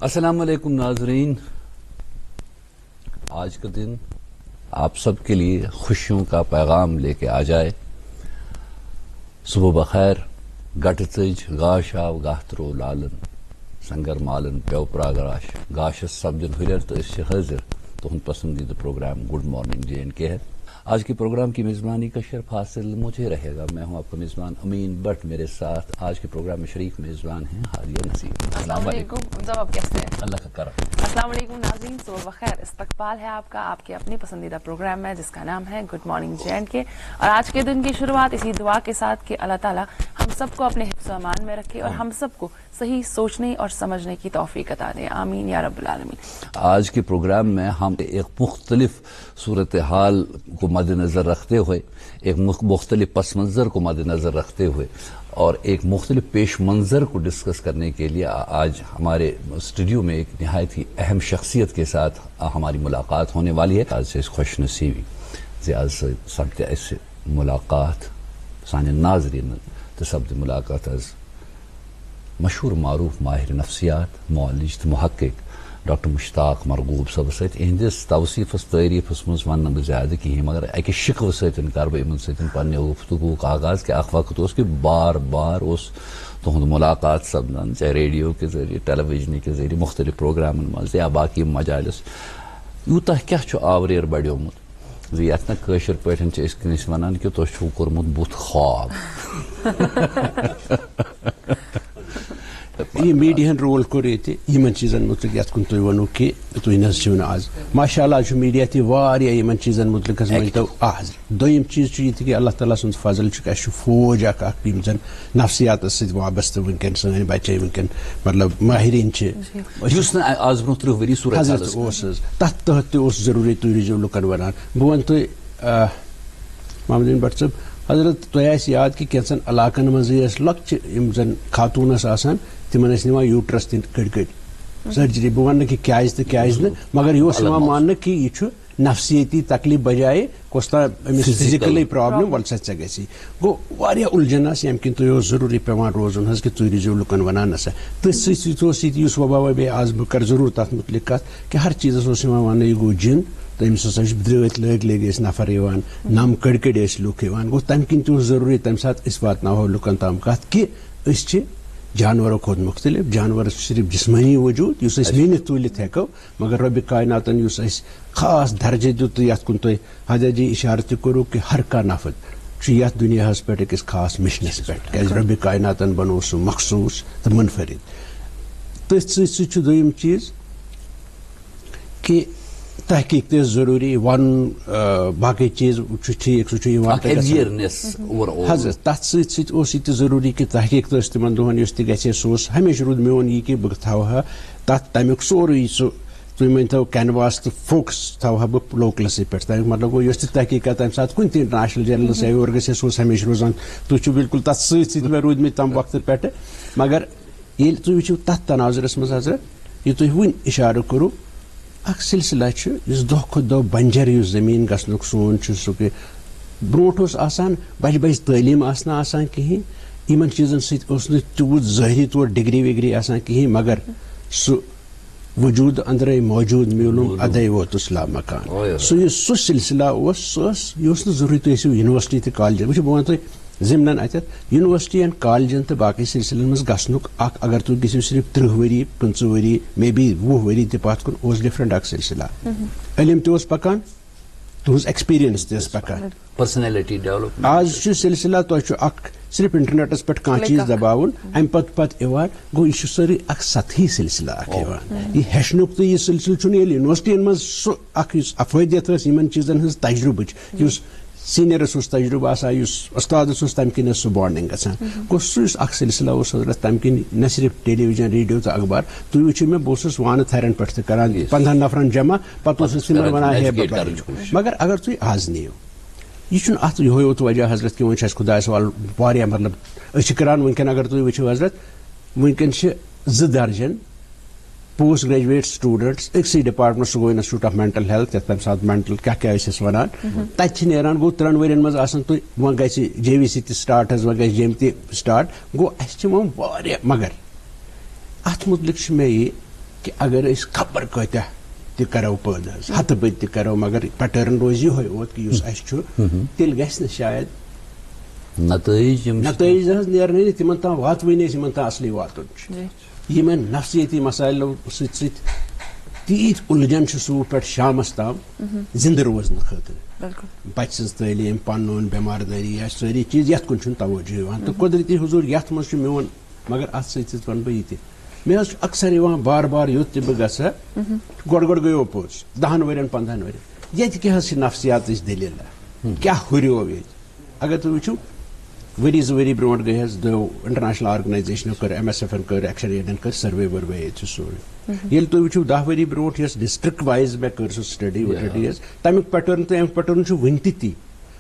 السلام علیکم ناظرین، آج کا دن آپ سب کے لیے خوشیوں کا پیغام لے کے آ جائے. صبح بخیر، گٹ تج گاش آو گاہ ترو لالن سنگر مالن پیو پراگراش گاشس سبدن ہریر تو اس سے حاضر تہند پسندیدہ پروگرام گڈ مارننگ JNK ہے. آج کے پروگرام کی میزبانی کا شرف حاصل مجھے رہے گا. میں ہوں آپ کا میزبان امین بٹ. میرے ساتھ آج کے پروگرام میں شریک میزبان ہیں حالیہ نصیر. السلام علیکم. آپ کیسے ہیں؟ اللہ کا کرم. السلام علیکم ناظرین، صبح بخیر. استقبال ہے آپ کا آپ کے اپنی پسندیدہ پروگرام میں جس کا نام ہے گڈ مارننگ JNK. اور آج کے دن کی شروعات اسی دعا کے ساتھ کہ اللہ تعالیٰ ہم سب کو اپنے حفظ و امان میں رکھے اور ہم سب کو صحیح سوچنے اور سمجھنے کی توفیق عطا دے. آمین یا رب العالمین. آج کے پروگرام میں ہم ایک مختلف صورتحال کو مد نظر رکھتے ہوئے، ایک مختلف پس منظر کو مد نظر رکھتے ہوئے اور ایک مختلف پیش منظر کو ڈسکس کرنے کے لیے آج ہمارے اسٹوڈیو میں ایک نہایت ہی اہم شخصیت کے ساتھ ہماری ملاقات ہونے والی ہے. آج سے اس خوش نصیبی زیادہ سپدِ اس ملاقات سانہِ ناظرین تو سپدِ ملاقات از مشہور معروف ماہر نفسیات معالج تو محقق ڈاکٹر مشتاق مرغوب صاحب ست. اہندس توصیفس تعریفس مز ون بہ زیادہ کہین، مگر اکہ شکوہ ستن کر بہ ان ستن پنہ گفتگو آغاز کہ اخ وقت اس کہ بار بار اس تہد ملاقات سپدان، چاہے ریڈیو کے ذریعے، ٹیلی ویژن کے ذریعے، مختلف پروگرامن مز یا باقی مجالس. یوتہ کیا چھ آوریر بڑیومت زِ یتھ نا کٲشر پٲٹھۍ چھِ أسۍ کٲنٛسہِ ونان کہ تۄہہِ چھُو کوٚرمُت بُتھ خواب. یہ میڈیا رول کور یہ چیزن متعلق یت کن تھی ونو کہ تھی نظر آز ماشاء اللہ میڈیا تہ واریاہ چیزن متعلق ورتو آز. دویم چیز یہ کہ اللہ تعالیٰ سن فضل اس فوج اخ زن نفسیات ست وابستہ ونکن سن بچے ونکن مطلب ماہرین آز برو 30 ؤری حضرت تر تحت تہ ضروری تھی روزو لکن ونان. بہ ون تھی محمد بٹ صاحب حضرت تہ یاد کہ کینچن علاقن مز لکچہ زن خاتون آسان تمن نوان یوٹرس تین کڑ کڑ سرجری. بہ ون کہ کیاز تو کیاز نا، مگر یہ ماننا کہ یہ نفسیتی تکلیف بجائے کس تمہیں فزیکلی پرابلم ول سا ے گی. گو واریاہ الجھنس یم کن تھی ضروری پیوان روزن حس کہ تھی روزو لکن ونان نسا. تھی ستی یہ وبا وبے آز بہ کر ضرور تر متعلق کت کہ ہر چیزس ون یہ گو جن تمس ہسا درت لگ لگ نفر نم کڑ کڑ لوک گو تمہ کن تہ ضروری تمہ سات واتنو لکن تام کت کہ جانوروں کھت مختلف. جانور صرف جسمانی وجود اس مینت تولت ہیکو، مگر رب کائناتن اس خاص درجہ دیت یت کن تھی حضرت جی اشارہ تہ کرو کہ ہر کھانا نفر یت دنیا پہ اکس خاص مشنس پہ رب کائناتن بنو سہ مخصوص تو منفرد. تھی ست دویم چیز کہ تحقیق تہ ضروری ون باقی چیز ٹھیک حضرت تر ست ضروری کہ تحقیق تو تمن دہن اس تہ گھے سہ ہمیشہ رود میون یہ کہ بہ تھوہا تک تمیک سورے سہ تھی ؤنتو کینواس تو فوکس تھوہا بہ لوکلسے پہ. تمیک مطلب گو اس تحقیقات تمہ سات کن تہ انٹرنیشنل جرنلس یور گھے سہ ہمیشہ روزان. تھی بالکل تر ست مے روٗدمٕتۍ تم وقت پہ، مگر ییٚلہِ تُہۍ وٕچھِو تتھ تناظرس مز حضرت یہ تُہۍ وٕنۍ اشارہ کرو اخ سلسلہ اس دہ کھت دہ بنجر اس زمین گھنک سون سہ کہ بروٹ آسان بج بج تعلیم آسان کہین ان چیزن ست تیوت ظاہری طور ڈگری وگری آسان کہین، مگر سہ وجود اندر موجود معلوم ادے ووت اسلام مکان. سہ سلسلہ یہ ضروری تھی یونیورسٹی تو کالجن وچ بہ ون تھی ضمن اتھ یونیورسٹی اینڈ کالجن تو باقی سلسلن مز گھنک اگر تھی گھو صرف 30 ؤری 25 ؤری مے بی 20 ؤری تہ پتھ کن اس ڈفرنٹ اخ سلسلہ. علم تہ پکان تہذ ایکسپیرینس تہ پکان پرسنیلٹی ڈیولپ. آز سلسلہ تہ اخ صرف انٹرنیٹس پہ کھانا چیز دباؤن ام پتہ گو یہ ساری اخ سطحی سلسلہ اخ یہ ہیچنک تو یہ سلسلہ یونیورسٹین مز سہ اخ افادیت ان چیزن ہز تجربہ سینئرس تجربہ آسان استادس تمہ کن سہ بانڈنگ گھان گو سہ اخ سلسلہ حضرت تمہ کن نہ صرف ٹیلی ویژن ریڈیو تو اخبار. تھی وچو مے بہ وانہ تھرن پہ تہ کران 15 نفرن جمع پتہ ونان ہے مگر اگر تھی آز نیو یہ ات یوت وجہ حضرت کہ ون خدا سوال واریاہ مطلب اس کران ونکن اگر تھی وچو حضرت ونکن 2 درجن پوسٹ گریجویٹ سٹوڈنٹس اکسی ڈپارٹمنٹ سہ گو انسٹیٹیوٹ آف مینٹل ہیلتھ یتھ تمہ سات مینٹل کیا ونان تتہ نیران گو 3 ورین مز آسان تھی وہ گھِ JVC تہ سٹارٹ حض وہ گھِ JM تہ سٹارٹ گو اس واریاہ. مگر ات متعلق مے یہ کہ اگر اس خبر کتیا تہ کرو پٲدٕ حظ ہتہٕ بٔدۍ تہِ کرو مگر پیٹرن روزِ یِہوے اوت کہ یُس اَسہِ چھُ تیٚلہِ گژھِ نہٕ شاید نتائج حظ نیرنے نہٕ تِمن تام واتوٕنۍ أسۍ یِمن تام اصلی واتُن چھُ یِمن نفسیٲتی مسایلو سۭتۍ سۭتۍ تیٖتۍ اُلجھن چھِ صبح پٮ۪ٹھ شامس تام زندٕ روزنہٕ خٲطرٕ بچہِ سٕنٛز تعلیٖم پنُن بٮ۪ماردٲری یا سٲری چیٖز یتھ کُن چھُنہٕ توجہ یِوان تہٕ قۄدرتی حضوٗر یتھ منٛز چھُ میون مگر اتھ سۭتۍ سۭتۍ ونہٕ بہٕ یہِ تہِ مےٚ حظ چھُ اکثر یِوان بار بار یوٚت تہِ بہٕ گژھٕ ہا گۄڈٕ گٔیو پوٚز 10 ؤرین 15 ؤرین ییٚتہِ کیٛاہ حظ چھِ نفسیاتٕچ دٔلیٖلہ کیٛاہ ہُریو ییٚتہِ اگر تُہۍ وٕچھِو ؤری 2 ؤری برونٛٹھ گٔے حظ دۄیو انٹرنیشنل آرگنایزیشنو کٔر MSF کٔر ایکشن ایڈن کٔر سٔروے ؤروے ییٚتہِ سورُے ییٚلہِ تُہۍ وٕچھِو 10 ؤری برونٛٹھ یۄس ڈسٹرکٹ وایز مےٚ کٔر سۄ سٹڈی حظ تمیُک پیٹرن تہٕ امیُک پیٹرن چھُ وٕنہِ تہِ تی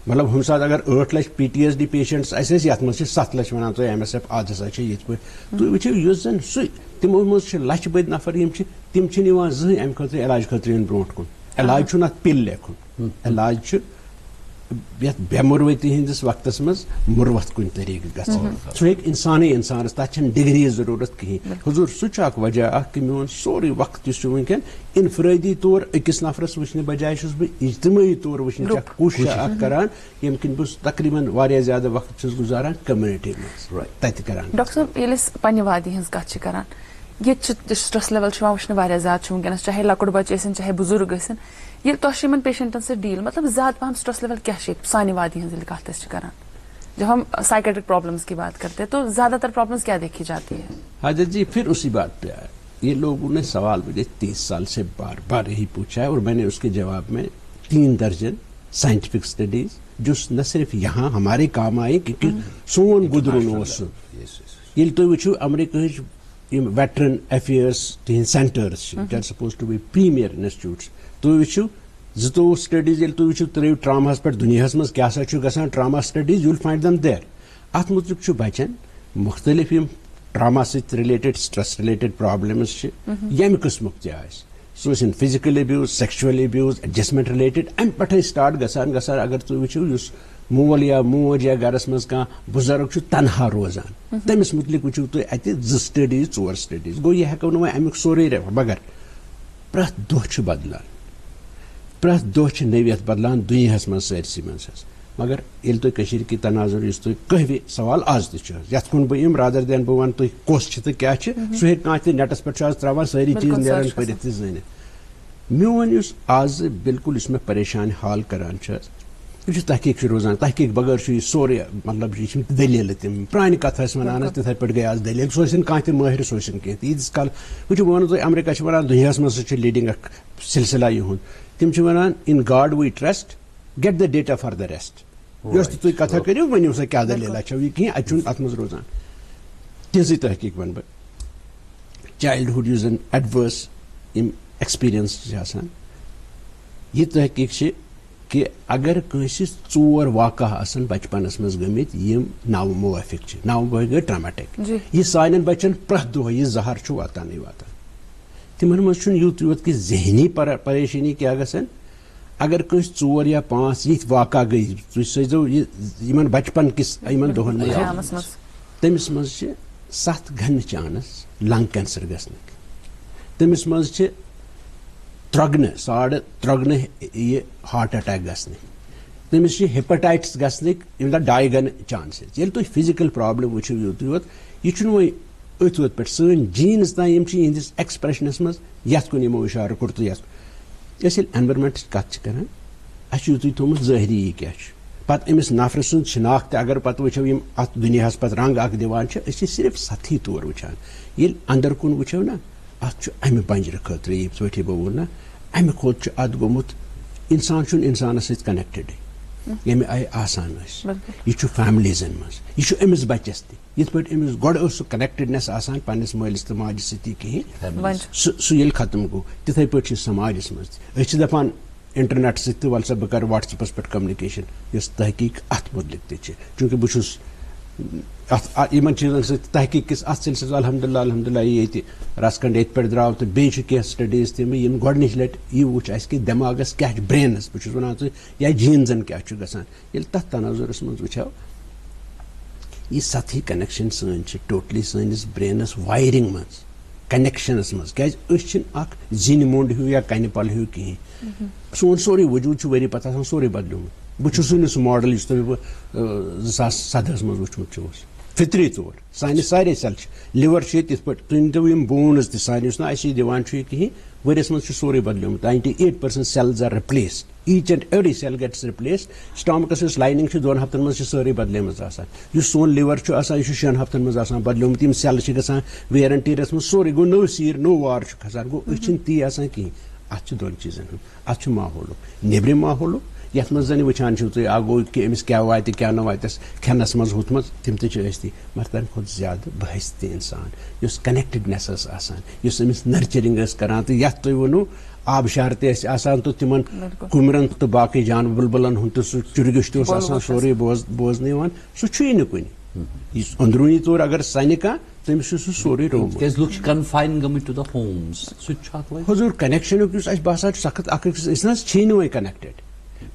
مطلب ہُمہِ ساتہٕ اگر 8 لچھ PTSD پیشنٹس اَسہِ ٲسۍ یتھ منٛز چھِ 7 لچھ ونان تُہۍ MSF ادٕ ہسا چھِ یِتھ پٲٹھۍ تُہۍ وٕچھِو یُس زن سُہ تِمو منٛز چھِ لچھ بٔدۍ نفر یِم چھِ تِم چھِنہٕ یِوان زٕہٕنۍ امہِ خٲطرٕ علاج خٲطرٕ یُن برونٛٹھ کُن علاج چھُنہٕ اتھ پِل لیکھُن علاج چھُ یتھ بے مُروتی ہندس وقتس منٛز مُروت کُنہِ طریقہٕ گژھان سُہ ہیٚکہِ انسانٕے انسانس تتھ چھنہٕ ڈگری ضروٗرت کِہینۍ حضوٗر سُہ چھُ اکھ وجہ اکھ کہ میون سورُے وقت یُس چھُ وٕنکیٚن انفرٲدی طور أکِس نفرس وٕچھنہٕ بجاے چھُس بہٕ اجتمٲعی طور وٕچھنٕچ اکھ کوٗشش اکھ کران ییٚمہِ کِنۍ بہٕ تقریٖباً واریاہ زیادٕ وقت چھُس گُزاران کمنٹی منٛز تتہِ کران. ڈاکٹر صٲب ییٚلہِ أسۍ پننہِ وادی ہٕنٛز کتھ چھِ کران ییٚتہِ چھِ سٹرس لیول چھُ یِوان وٕچھنہٕ واریاہ زیادٕ چھُ وٕنکیٚنس چاہے لۄکُٹ بچہِ ٲسِن چاہے بُزرگ ٲسِن ییٚلہِ تۄہہِ چھِ یِمن پیشنٹن سۭتۍ ڈیٖل مطلب زیادٕ پہم سٹرس لیول کیٛاہ چھِ ییٚتہِ سانہِ وادی ہٕنٛز ییٚلہِ کتھ أسۍ چھِ کران جب ہم سائیکیٹرک پرابلمس کی بات کرتے ہیں تو زیادہ تر پرابلمس کیا دیکھی جاتی ہے؟ حاجت جی پھر اسی بات پہ آئے یہ لوگوں نے سوال مجھے 30 سال سے بار بار یہی پوچھا ہے اور میں نے اس کے جواب میں 3 درجن سائنٹیفک اسٹڈیز جو نہ صرف یہاں ہمارے کام آئے کیونکہ سون گزرن ییٚلہِ تُہۍ وٕچھِو امریکہٕچ یِم ویٹرن افیئرس تِہنٛدۍ سینٹٲرٕس چھِ which are supposed to be premier institutes تُہۍ وٕچھِو 22 سٹڈیز ییٚلہِ تُہۍ وٕچھِو ترٛٲیِو ٹرٛاماہس پٮ۪ٹھ دُنیاہس منٛز کیٛاہ سا چھُ گژھان ٹرٛاما سٹڈیز یوٗل فایِنڈ دم دیر اتھ مُتعلِق چھُ بچن مختلف یِم ٹرٛاما سۭتۍ رِلیٹڈ سٹرس رِلیٹڈ پرابلمز چھِ ییٚمہِ قٕسمُک تہِ آسہِ سُہ ٲسِن physical abuse سیکشوَل abuse adjustment related امہِ پٮ۪ٹھے سٹارٹ گژھان اگر تُہۍ وٕچھِو یُس مول یا موج یا گرس منٛز کانٛہہ بُزرگ چھُ تنہا روزان تٔمِس مُتعلِق وٕچھِو تُہۍ اَتہِ 2 سٹڈیز 4 سٹڈیز گوٚو یہِ ہٮ۪کو نہٕ وۄنۍ امیُک سورُے مگر پرٛٮ۪تھ دۄہ چھُ بدلان پرٛٮ۪تھ دۄہ چھِ نٔویت بدلان دُنیاہس منٛز سٲرسٕے منٛز حظ مگر ییٚلہِ تُہۍ کٔشیٖرِ کی تناظر یُس تُہۍ کٔہوِ سوال آز تہِ چھُ حظ یتھ کُن بہٕ یِمہٕ رادر دین بہٕ ونہٕ تُہۍ کۄس چھِ تہٕ کیٛاہ چھِ سُہ ہیٚکہِ کانٛہہ تہِ نیٹس پٮ۪ٹھ چھُ آز ترٛاوان سٲری چیٖز نیران پٔرِتھ تہِ زٲنِتھ میون یُس آز بالکل یُس مےٚ پریشان حال کران چھُ حظ یہِ چھُ تحقیٖق چھُ روزان تحقیٖق بغٲر چھُ یہِ سورُے مطلب یہِ چھِ دٔلیٖلہٕ تِم پرٛانہِ کتھٕ ٲسۍ ونان حظ تِتھٕے پٲٹھۍ گٔے آز دٔلیٖل سُہ ٲسِن کانٛہہ تہِ مٲہِر سُہ ٲسِن کینٛہہ تہِ ییٖتِس کال وٕچھِو بہٕ ونہو تۄہہِ امریکہ چھِ ونان دُنیاہس منٛز سُہ چھُ لیٖڈنگ اکھ سلسلہ یِہُنٛد تِم چھِ ونان in God we trust get the data for the rest یۄس تہِ تُہۍ کتھا کٔرِو ؤنِو سا کیٛاہ دٔلیٖلہ چھو یہِ کینٛہہ اتہِ چھُنہٕ اتھ منٛز روزان تِژٕے تحقیٖق ونہٕ بہٕ چایلڈہُڈ یُس زن ایڈوٲرس یِم ایکسپیرینس چھِ آسان یہِ تحقیٖق چھِ کہ اگر کٲنٛسہِ 4 واقعہ آسن بچپنس منٛز گٔمٕتۍ یِم ناموافق چھِ ناموافق گٔے ٹرٛاماٹِک یہِ سانٮ۪ن بچن پرٛٮ۪تھ دۄہ یہِ زہر چھُ واتانٕے واتان تِمن منٛز چھُنہٕ یوٗت کہِ ذہنی پریشٲنی کیٛاہ گژھن اگر کٲنٛسہِ 4 یا 5 یِتھۍ واقعہ گٔے تُہۍ سوٗزیو یِمن بچپن کِس یِمن دۄہن منٛز تٔمِس منٛز چھِ 7 گھنہٕ چانس لنگ کینسر گژھنٕکۍ تٔمِس منٛز چھِ 3.5 یہِ ہارٹ اٹیک گژھنٕکۍ تٔمِس چھِ ہیپاٹایٹس گژھنٕکۍ 2 گنہٕ چانسز ییٚلہِ تُہۍ فِزِکل پرابلم وٕچھِو یوت یہِ چھُنہٕ وۄنۍ أتھۍ ووت پٮ۪ٹھ سٲنۍ جیٖنز تام یِم چھِ یِہنٛدِس ایکسپریشنس منٛز یتھ کُن یِمو اِشارٕ کوٚر تہٕ یتھ أسۍ ییٚلہِ ایٚنوَرمینٹٕچ کتھ چھِ کران اَسہِ چھُ یِتُے تھوٚمُت ظٲہری یہِ کیٛاہ چھُ پتہٕ أمِس نفرٕ سُنٛد شناخت اگر پتہٕ وٕچھو یِم اتھ دُنیاہس پتہٕ رنٛگ اکھ دِوان چھِ أسۍ چھِ صرف سطحی طور وٕچھان ییٚلہِ انٛدر کُن وٕچھو نا اتھ چھُ امہِ بنجرٕ خٲطرٕ یِتھ پٲٹھۍ بہٕ ووٚن نا امہِ کھۄتہٕ چھُ اتھ گوٚمُت انسان چھُنہٕ انسانس سۭتۍ کنیکٹڈٕے ییٚمہِ آیہِ آسان ٲسۍ یہِ چھُ فیملیٖزن منٛز یہِ چھُ أمِس بچس تہِ یِتھ پٲٹھۍ أمِس گۄڈٕ ٲس سُہ کنیکٹڈنیس آسان پننِس مٲلِس تہٕ ماجہِ سۭتی کِہینۍ سُہ ییٚلہِ ختم گوٚو تِتھٕے پٲٹھۍ چھُ سماجس منٛز تہِ أسۍ چھِ دپان انٹرنیٹ سۭتۍ تہٕ وَلہٕ سا بہٕ کرٕ وٹس ایپس پٮ۪ٹھ کمنِکیشن یۄس تحقیٖق اتھ مُتعلِق تہِ چھِ چوٗنکہِ بہٕ چھُس اتھ یِمن چیٖزن سۭتۍ تحقیٖق کِس اتھ سلسلس الحمدُاللہ یہِ ییٚتہِ رسکنڈ ییٚتہِ پٮ۪ٹھ درٛاو تہٕ بیٚیہِ چھِ کینٛہہ سٹڈیٖز تِم یِم گۄڈنِچ لٹہِ یہِ وٕچھ اَسہِ کہِ دٮ۪ماغس کیٛاہ چھُ برینس بہٕ چھُس ونان تُہۍ یا جیٖنزن کیٛاہ چھُ گژھان ییٚلہِ تتھ تناظرس منٛز وٕچھو یہِ سطحی کنیکشن سٲنۍ چھِ ٹوٹلی سٲنِس برینس وایرِنگ منٛز کنیکشنس مز کیازِ أسۍ چھِنہٕ اکھ زِنہِ موٚنڈ ہیوٗ یا کنہِ پل ہیوٗ کِہیٖنۍ سون سورُے وجوٗد چھُ ؤری پتہٕ آسان سورُے بدلیومُت بہٕ چھُسٕے نہٕ سُہ ماڈل یُس تۄہہِ بہٕ 2017 منٛز وٕچھمُت چھُ فطری طور سانہِ سارے سیل چھِ لِور چھُ ییٚتہِ تِتھ پٲٹھۍ تُہۍ ؤنۍتو یِم بونٕز تہِ سانہِ یُس نہٕ اَسہِ دِوان چھُ یہِ کِہیٖنۍ ؤریَس منٛز چھُ سورُے بدلیومُت 98% cells are replaced each and every cell gets replaced stomachus یُس لایِنِنٛگ چھِ 2 ہفتن منٛز چھِ سٲرٕے بدلیمٕژ آسان یُس سون لِور چھُ آسان یہِ چھُ 6 ہفتن منٛز آسان بدلیومُت یِم سیلہٕ چھِ گژھان ویر اینڈ ٹیرس منٛز سورُے گوٚو نٔو سیٖر نوٚو وار چھُ کھسان گوٚو أسۍ چھِنہٕ تی آسان کِہیٖنۍ اَتھ چھِ 2 چیٖزن ہُنٛد اَتھ چھُ ماحولُک نیٚبرِم ماحولُک یَتھ منٛز زن وٕچھان چھِو تُہۍ اکھ گوٚو کہِ أمِس کیٛاہ واتہِ کیٛاہ نہٕ واتٮ۪س کھٮ۪نس منٛز ہُتھ منٛز تِم تہِ چھِ ٲسۍ تھی مگر تمہِ کھۄتہٕ زیادٕ بہستی اِنسان یُس کنیکٹڈنیس ٲس آسان یُس أمِس نرچرِنٛگ ٲس کران تہٕ یتھ تُہۍ ؤنو آبشار تہِ ٲسۍ آسان تہٕ تِمن کُمرن تہٕ باقٕے جان بُلبُلن ہُنٛد تہِ سُہ چُرگُش تہِ اوس آسان سورُے بوزنہٕ یِوان سُہ چھُیی نہٕ کُنہِ یُس أنٛدروٗنی طور اگر سنہِ کانٛہہ تٔمِس چھُ سُہ سورُے رومُت حضوٗر کنیکشنُک یُس اَسہِ باسان چھُ سخت اکھ أکِس أسۍ نہ حظ چھِی نہٕ وۄنۍ کنیکٹڈ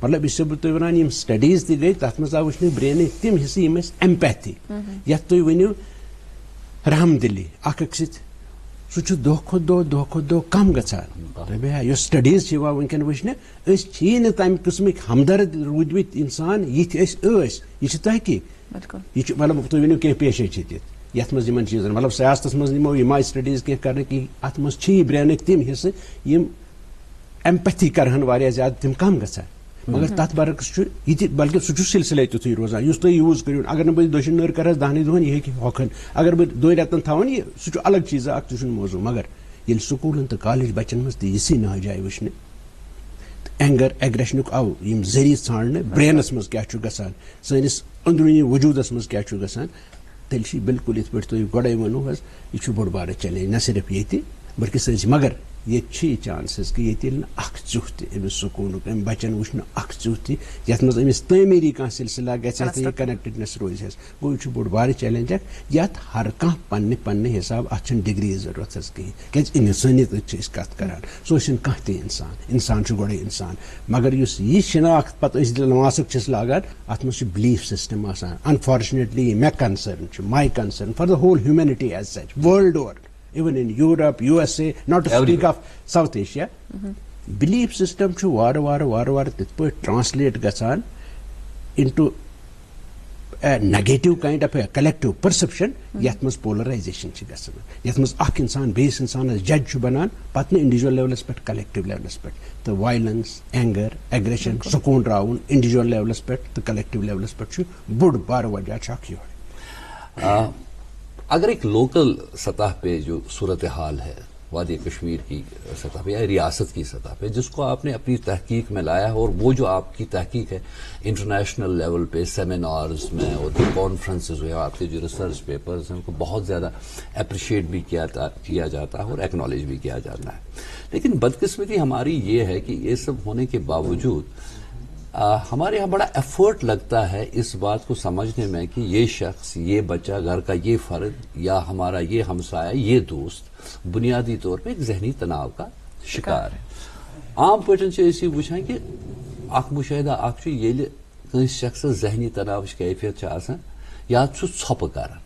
مطلب یہِ چھُسو بہٕ تۄہہِ وَنان یِم سٹڈیٖز تہِ گٔے تتھ منٛز آو وٕچھنہٕ برینٕکۍ تِم حِصہٕ یِم ٲسۍ ایمپیتھی یتھ تُہۍ ؤنِو رحم دِلی اکھ أکۍ سۭتۍ سُہ چھُ دۄہ کھۄتہٕ دۄہ کم گژھان یۄس سٹڈیٖز چھِ یِوان وٕنکیٚن وٕچھنہٕ أسۍ چھِی نہٕ تمہِ قٕسمٕکۍ ہمدرد روٗدمٕتۍ انسان یِتھۍ أسۍ ٲسۍ یہِ چھِ تحقیٖق یہِ چھُ مطلب تُہۍ ؤنِو کینٛہہ پیشے چھِ تِتھۍ یتھ منٛز یِمن چیٖزن مطلب سیاستس منٛز نِمو یِم آیہِ سٹڈیٖز کینٛہہ کرنہٕ کہِ اتھ منٛز چھِ برینٕکۍ تِم حِصہٕ یِم ایمپیتھی کرہن واریاہ زیادٕ تِم کم گژھان مگر تتھ برعکس چھُ یہِ تہِ بلکہِ سُہ چھُ سلسلے تیُتھُے روزان یُس تُہۍ یوٗز کٔرِو اگر نہٕ بہٕ دٔچھِنۍ نٔر کرس 10 دۄہن یہِ ہیٚکہِ ہۄکھٕنۍ اگر بہٕ 2 رٮ۪تن تھاوان یہِ سُہ چھُ الگ چیٖزا اکھ سُہ چھُنہٕ موضوٗع مگر ییٚلہِ سکوٗلن تہٕ کالج بچن منٛز تہِ یِژھٕے ناجاے وٕچھنہٕ اینگر ایگریشنُک آو یِم ذٔریعہٕ ژھانڈنہٕ برینس منٛز کیاہ چھُ گژھان سٲنِس أنٛدروٗنی وجوٗدس منٛز کیاہ چھُ گژھان تیٚلہِ چھُ یہِ بِلکُل یِتھ پٲٹھۍ تُہۍ گۄڈے ووٚنوٗ حظ یہِ چھُ بوٚڑ بارٕ چیلینج نہ صرف ییٚتہِ بلکہِ سٲنِس مگر ییٚتہِ چھِ یہِ چانسز کہِ ییٚتہِ ییٚلہِ نہٕ اکھ ژیُوہ تہِ أمِس سکوٗلُک أمۍ بچن وٕچھ نہٕ اکھ ژیُوہ تہِ یتھ منٛز أمِس تعمیٖری کانٛہہ سلسلہ گژھِ تہٕ یہِ کنیکٹڈنیس روزِ حظ گوٚو یہِ چھُ بوٚڑ بارٕ چیلینج اکھ یتھ ہر کانٛہہ پننہِ حساب اتھ چھنہٕ ڈگری ضروٗرت حظ کِہینۍ کیازِ انسٲنیت چھِ أسۍ کتھ کران سُہ ٲسِنۍ کانٛہہ تہِ انسان چھُ گۄڈے انسان مگر یُس یہِ شناخت پتہٕ أسۍ ماسک چھِس لاگان اتھ منٛز چھُ بلیٖف سسٹم آسان انفارچُنیٹلی مےٚ کنسرن چھُ ماے concern for the whole humanity as such world over even in Europe, USA, not to speak of South Asia, belief system چھُ وارٕ تِتھ پٲٹھۍ ٹرانسلیٹ گژھان into a negative kind of a collective perception یتھ منٛز پولرایزیشن چھِ گژھان یتھ منٛز اکھ انسان بیٚیِس انسانس جج چھُ بنان پتہٕ نہٕ انڈیوجول لیولس پٮ۪ٹھ کلیکٹو لیولس پٮ۪ٹھ تہٕ وایلنس اینگر ایگریشن سکوٗن راوُن انڈیوجول لیولس پٮ۪ٹھ تہٕ کلیکٹو لیولس پٮ۪ٹھ چھُ بوٚڑ بارٕ وجہ چھُ اکھ یِہوے اگر ایک لوکل سطح پہ جو صورتحال ہے وادی کشمیر کی سطح پہ یا ریاست کی سطح پہ جس کو آپ نے اپنی تحقیق میں لایا ہے اور وہ جو آپ کی تحقیق ہے انٹرنیشنل لیول پہ سیمینارز میں اور جو کانفرنسز ہوئے آپ کے جو ریسرچ پیپرز ہیں ان کو بہت زیادہ اپریشیٹ بھی کیا جاتا ہے اور ایکنالج بھی کیا جاتا ہے لیکن بدقسمتی ہماری یہ ہے کہ یہ سب ہونے کے باوجود ہمارے یہاں بڑا ایفرٹ لگتا ہے اس بات کو سمجھنے میں کہ یہ شخص یہ بچہ گھر کا یہ فرد یا ہمارا یہ ہمسایہ یہ دوست بنیادی طور پہ ایک ذہنی تناؤ کا شکار ہے عام پٲٹھۍ چھِ أسۍ یہِ وٕچھان کہِ اکھ مُشاہدہ اکھ چھُ ییٚلہِ کٲنٛسہِ شخصس ذہنی تناوٕچ کیفیت چھِ آسان یا چھُ ژھۄپہٕ کران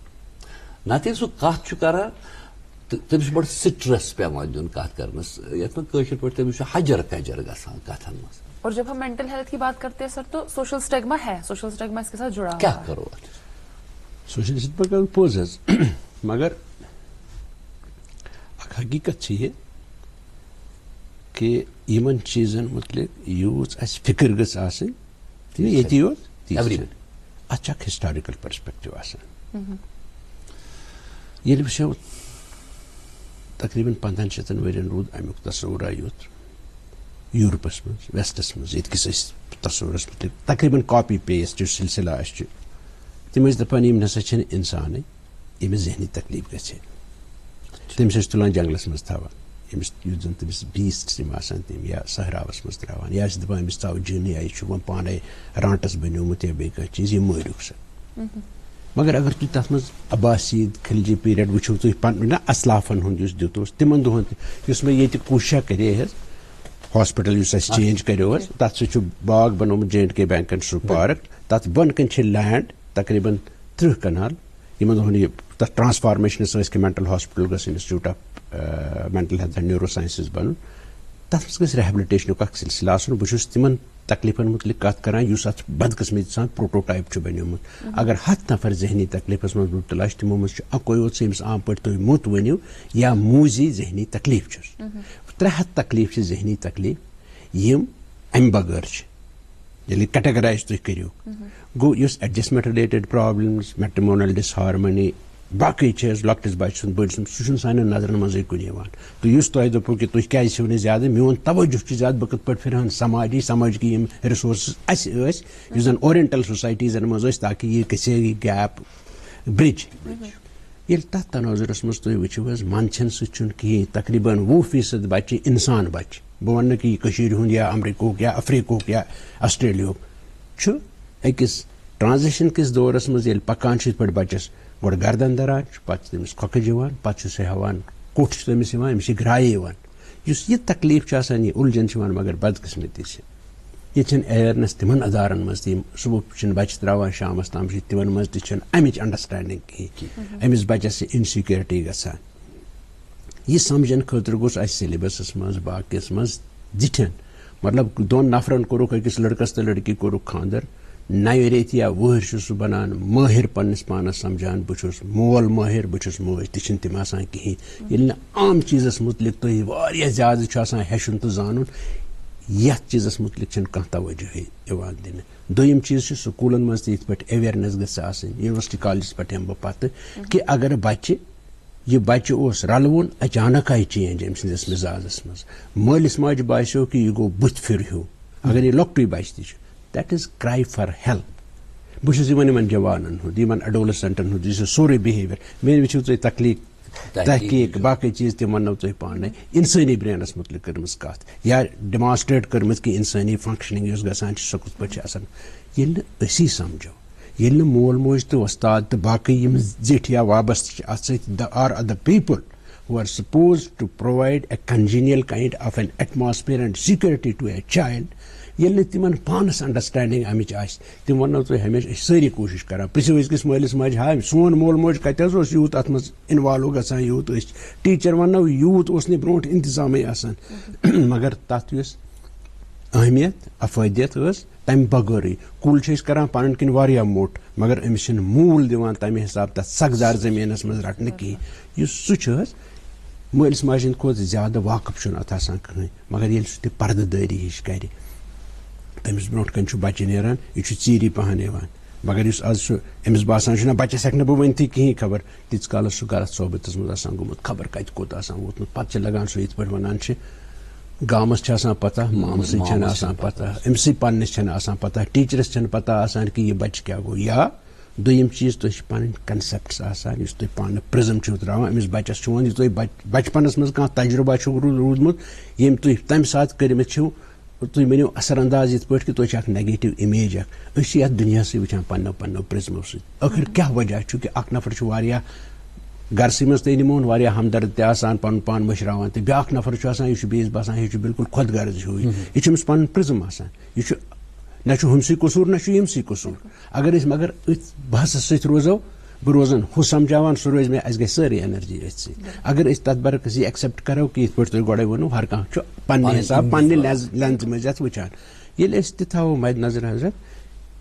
نتہٕ ییٚلہِ سُہ کتھ چھُ کران تہٕ تٔمِس چھُ بڑٕ سٹرس پیوان دیُن کتھ کرنس یتھ منٛز کٲشِر پٲٹھۍ تٔمِس چھُ حجر کجر گژھان کتھن منٛز اور جب ہم مینٹل ہیلتھ کی بات کرتے ہیں سر تو سوشل اسٹیگما ہے سوشل اسٹیگما اس کے ساتھ جڑا کیا کرو سوشل اسٹیگما پوٚز حظ مگر اکھ حقیٖقت چھِ یہِ کہِ یِمن چیٖزن متعلق یوٗت اَسہِ فِکر گٔژھ آسٕنۍ تہٕ ییٚتی یوت اتھ چھُ اکھ ہسٹارِکل پٔرسپیکٹِو آسان ییٚلہِ وٕچھو تقریٖبن 1500 ؤرین روٗد امیُک تصوُرا یوت یوٗرپس منٛز ویسٹس منٛز ییٚتکِس أسۍ تصوُرس متعلق تقریٖبن کاپی پیسٹ یُس سلسلہ اَسہِ چھُ تِم ٲسۍ دپان یِم نسا چھِنہٕ انسانٕے ییٚمِس ذہنی تکلیٖف گژھِ تٔمِس ٲسۍ تُلان جنگلس منٛز تھاوان ییٚمِس یُس زن تٔمِس بیٖسٹس یِم آسان تِم یا صحراوس منٛز تراوان یا ٲسۍ دپان أمِس ژاو جِن یا یہِ چھُ وۄنۍ پانے رانٹس بنیومُت یا بیٚیہِ کانٛہہ چیٖز یہِ مٲرِو سا مگر اگر تُہۍ تتھ منٛز عباسیٖد خلجی پیریڈ وٕچھو تُہۍ پنُن اسلافن ہُنٛد یُس دیُت اوس تِمن دۄہن تہِ یُس مےٚ ییٚتہِ کوٗشا کرے حظ ہاسپٹل یُس اَسہِ چینج کریو حظ تتھ سۭتۍ چھُ باغ بنومُت J&K بینکن سُہ پارک تتھ بۄنہٕ کنۍ چھِ لینڈ تقریٖبن 30 کنال یِمن دۄہن یہِ تَتھ ٹرانسفارمیشنس ٲسۍ کہِ مینٹل ہاسپِٹل گٔژھ institute of mental health and neuro sciences بنُن تَتھ منٛز گژھِ ریہبلِٹیشنُک اکھ سلسلہٕ آسُن. بہٕ چھُس تِمن تکلیٖفن متعلق کتھ کران یُس اتھ بدقٕسمتی سان پروٹوٹایپ چھُ بنیومُت. اگر 100 نفر ذہنی تکلیٖفس منٛز مبتلا چھِ تِمو منٛز چھُ اکوے یوت سُہ ییٚمِس عام پٲٹھۍ تُہۍ موٚت ؤنِو یا موٗزی ذہنی تکلیٖف چھُس. 300 تکلیٖف چھِ ذہنی تکلیٖف یِم امہِ بغٲر چھِ ییٚلہِ کیٹگرایز تُہۍ کٔرِو. گوٚو یُس ایڈجسٹمنٹ رِلیٹڈ پرابلمز میٹرمونل ڈس ہارمنی باقٕے چھِ حظ لۄکٹِس بچہِ سُنٛد بٔڑۍ سُنٛد سُہ چھُنہٕ سانٮ۪ن نظرن منٛزٕے کُنہِ یِوان. تہٕ یُس تۄہہِ دوٚپوُ کہِ تُہۍ کیازِ چھِو نہٕ زیادٕ میون توجہ چھُ زیادٕ بہٕ کِتھ پٲٹھۍ پھِرہن سماجی یِم رِسورسز اَسہِ ٲسۍ یُس زن اورینٹل سوسایٹیٖزن منٛز ٲسۍ تاکہِ یہِ گژھِ یہِ گیپ برٛج. ییٚلہِ تتھ تناظرس منٛز تُہۍ وٕچھِو حظ منٛدچھن سۭتۍ چھُنہٕ کِہیٖنۍ. تقریٖباً 20% بچہِ انسان بچہِ بہٕ ونہٕ نہٕ کہِ یہِ کٔشیٖرِ ہُنٛد یا امریکہُک یا افریٖقہُک یا آسٹریلیاہُک چھُ أکِس ٹرانزیشن کِس دورس منٛز ییٚلہِ پکان چھِ یِتھ پٲٹھۍ بچس گۄڈٕ گردن دران چھُ پتہٕ چھُ تٔمِس کھۄکھٕج یِوان پتہٕ چھُ سُہ ہٮ۪وان کوٚٹھ چھُ تٔمِس یِوان أمِس چھِ گرٛایے یِوان. یُس یہِ تکلیٖف چھُ آسان یہِ اُلجھن چھِ یِوان مگر بدقٕسمتی چھِ ییٚتہِ چھنہٕ ایویرنیس تِمن ادارن منٛز تہِ یِم صبح چھِنہٕ بچہِ تراوان شامس تام چھِ تِمن منٛز تہِ چھنہٕ امِچ انڈرسٹینڈنگ کِہیٖنۍ. أمِس بچس چھِ انسیکیورٹی گژھان. یہِ سمجھن خٲطرٕ گوٚژھ اَسہِ سیلبسس منٛز باقیس منٛز زِٹھٮ۪ن مطلب 2 نفرن کوٚرُکھ أکِس لڑکس تہٕ لڑکی کوٚرُکھ خانٛدر 9 رٮ۪تھ یا وُہٕرۍ چھُ سُہ بنان مٲہِر پننس پانس سمجھان بہٕ چھُس مول مٲہِر بہٕ چھُس موج تہِ چھِنہٕ تِم آسان کِہیٖنۍ. ییٚلہِ نہٕ عام چیٖزس متعلق تُہۍ واریاہ زیادٕ چھُ آسان ہیٚچھُن تہٕ زانُن یتھ چیٖزس متعلق چھنہٕ کانٛہہ توجہٕے یِوان دِنہٕ. دوٚیِم چیٖز چھُ سکوٗلن منٛز تہِ یِتھ پٲٹھۍ ایویرنیس گژھِ آسٕنۍ. یونیورسٹی کالجس پٮ۪ٹھ یِمہٕ بہٕ پتہٕ کہِ اگر یہِ بچہِ اوس رلوُن اچانک آیہِ چینج أمۍ سٕنٛدِس مِزازس منٛز مٲلِس ماجہِ باسیو کہِ یہِ گوٚو بٕتھِ پھِر ہیوٗ اگر یہِ لۄکٹُے بچہِ تہِ چھُ دیٹ از کرٛاے فار ہیلپ. بہٕ چھُس یِمن جوانن ہُنٛد یِمن اڈولسنٹن ہُنٛد یُس یہِ سورُے بِہیویر مےٚ وٕچھِو تُہۍ تحقیٖق باقٕے چیٖز تِم وننو تۄہہِ پانے انسٲنی برینس متعلق کٔرمٕژ کتھ یا ڈیمانسٹریٹ کٔرمٕژ کہِ انسٲنی فنکشننگ یۄس گژھان چھِ سۄ کِتھ پٲٹھۍ چھِ آسان. ییٚلہِ نہٕ أسی سمجھو ییٚلہِ نہٕ مول موج تہٕ وۄستاد تہٕ باقٕے یِم زِٹھۍ یا وابستہٕ چھِ اتھ سۭتۍ are other people who are supposed to provide a congenial kind of an atmosphere and security to a child ییٚلہِ نہٕ تِمن پانس انڈرسٹینڈنگ امِچ آسہِ تِم وننو تۄہہِ ہمیشہِ أسۍ سٲری کوٗشش کران پرژھِو أزکِس مٲلِس ماجہِ ہاے سون مول موج کتہِ حظ اوس یوٗت اتھ منٛز انوالو گژھان یوٗت أسۍ ٹیٖچر وننو یوٗت اوس نہٕ برونٛٹھ انتظامے آسان مگر تتھ یُس اہمیت افٲدیت ٲس تمہِ بغٲرٕے. کُل چھِ أسۍ کران پنٕنۍ کِنۍ واریاہ موٚٹ مگر أمِس چھِنہٕ موٗل دِوان تمہِ حساب تتھ سگدار زٔمیٖنس منٛز رٹنہٕ کِہیٖنۍ. یُس سُہ چھُ حظ مٲلِس ماجہِ ہٕنٛدِ کھۄتہٕ زیادٕ واقف چھُنہٕ اتھ آسان کٕہٕنۍ مگر ییٚلہِ سُہ تہِ پردٕ دٲری ہِش کرِ تٔمِس برونٛٹھ کَنۍ چھُ بچہِ نیران یہِ چھُ ژیٖری پہن یِوان مگر یُس آز چھُ أمِس باسان چھُ نہ بچس ہٮ۪کہٕ نہٕ بہٕ ؤنتھٕے کِہیٖنۍ خبر تیٖتِس کالس چھُ غلط صحبتس منٛز آسان گوٚمُت خبر کتہِ کوٚت آسان ووتمُت. پتہٕ چھِ لگان سُہ یِتھ پٲٹھۍ ونان چھِ گامس چھِ آسان پتہ مامسٕے چھنہٕ آسان پتہ أمسٕے پننس چھنہٕ آسان پتہ ٹیٖچرس چھنہٕ پتہ آسان کہِ یہِ بچہِ کیٛاہ گوٚو. یا دوٚیِم چیٖز تۄہہِ چھِ پنٕنۍ کنسپٹس آسان یُس تُہۍ پانہٕ پرٛزم چھِو تراوان أمِس بچس چھُ وۄنۍ یہِ تۄہہِ بچپنس منٛز کانٛہہ تجربہ چھُو روٗدمُت ییٚمۍ تُہۍ تمہِ ساتہٕ کٔرمٕتۍ چھِو تُہۍ ؤنِو اثر انداز یِتھ پٲٹھۍ کہِ تۄہہِ چھِ اکھ نیگیٹِو اِمیج اکھ أسۍ چھِ یتھ دُنیاہسٕے وٕچھان پننٮ۪و پرٛزمو سۭتۍ. ٲخر کیٛاہ وجہ چھُ کہِ اکھ نفر چھُ واریاہ گرسٕے منٛز تہِ نِمون واریاہ ہمدرد تہِ آسان پنُن پان مٔشراوان تہٕ بیٛاکھ نفر چھُ آسان یہِ چھُ بیٚیِس باسان یہِ چھُ بالکل خۄد غرض ہیوٗ یہِ چھُ أمِس پنُن پرٛزم آسان یہِ چھُ نہ چھُ ہُمسٕے قصوٗر نہ چھُ ییٚمسٕے قصوٗر. اگر أسۍ مگر أتھۍ بحثس سۭتۍ روزو بہٕ روزان ہُہ سمجھاوان سُہ روزِ مےٚ اَسہِ گژھِ سٲرٕے ایٚنرجی أتھۍ سۭتۍ. اگر أسۍ تتھ برعکس یہِ ایٚکسیپٹ کرو کہِ یِتھ پٲٹھۍ تۄہہِ گۄڈے ووٚنوٕ ہر کانٛہہ چھُ پننہِ حساب پننہِ لینزٕ منٛز یتھ وٕچھان ییٚلہِ أسۍ تہِ تھاوو مد نظر حضرت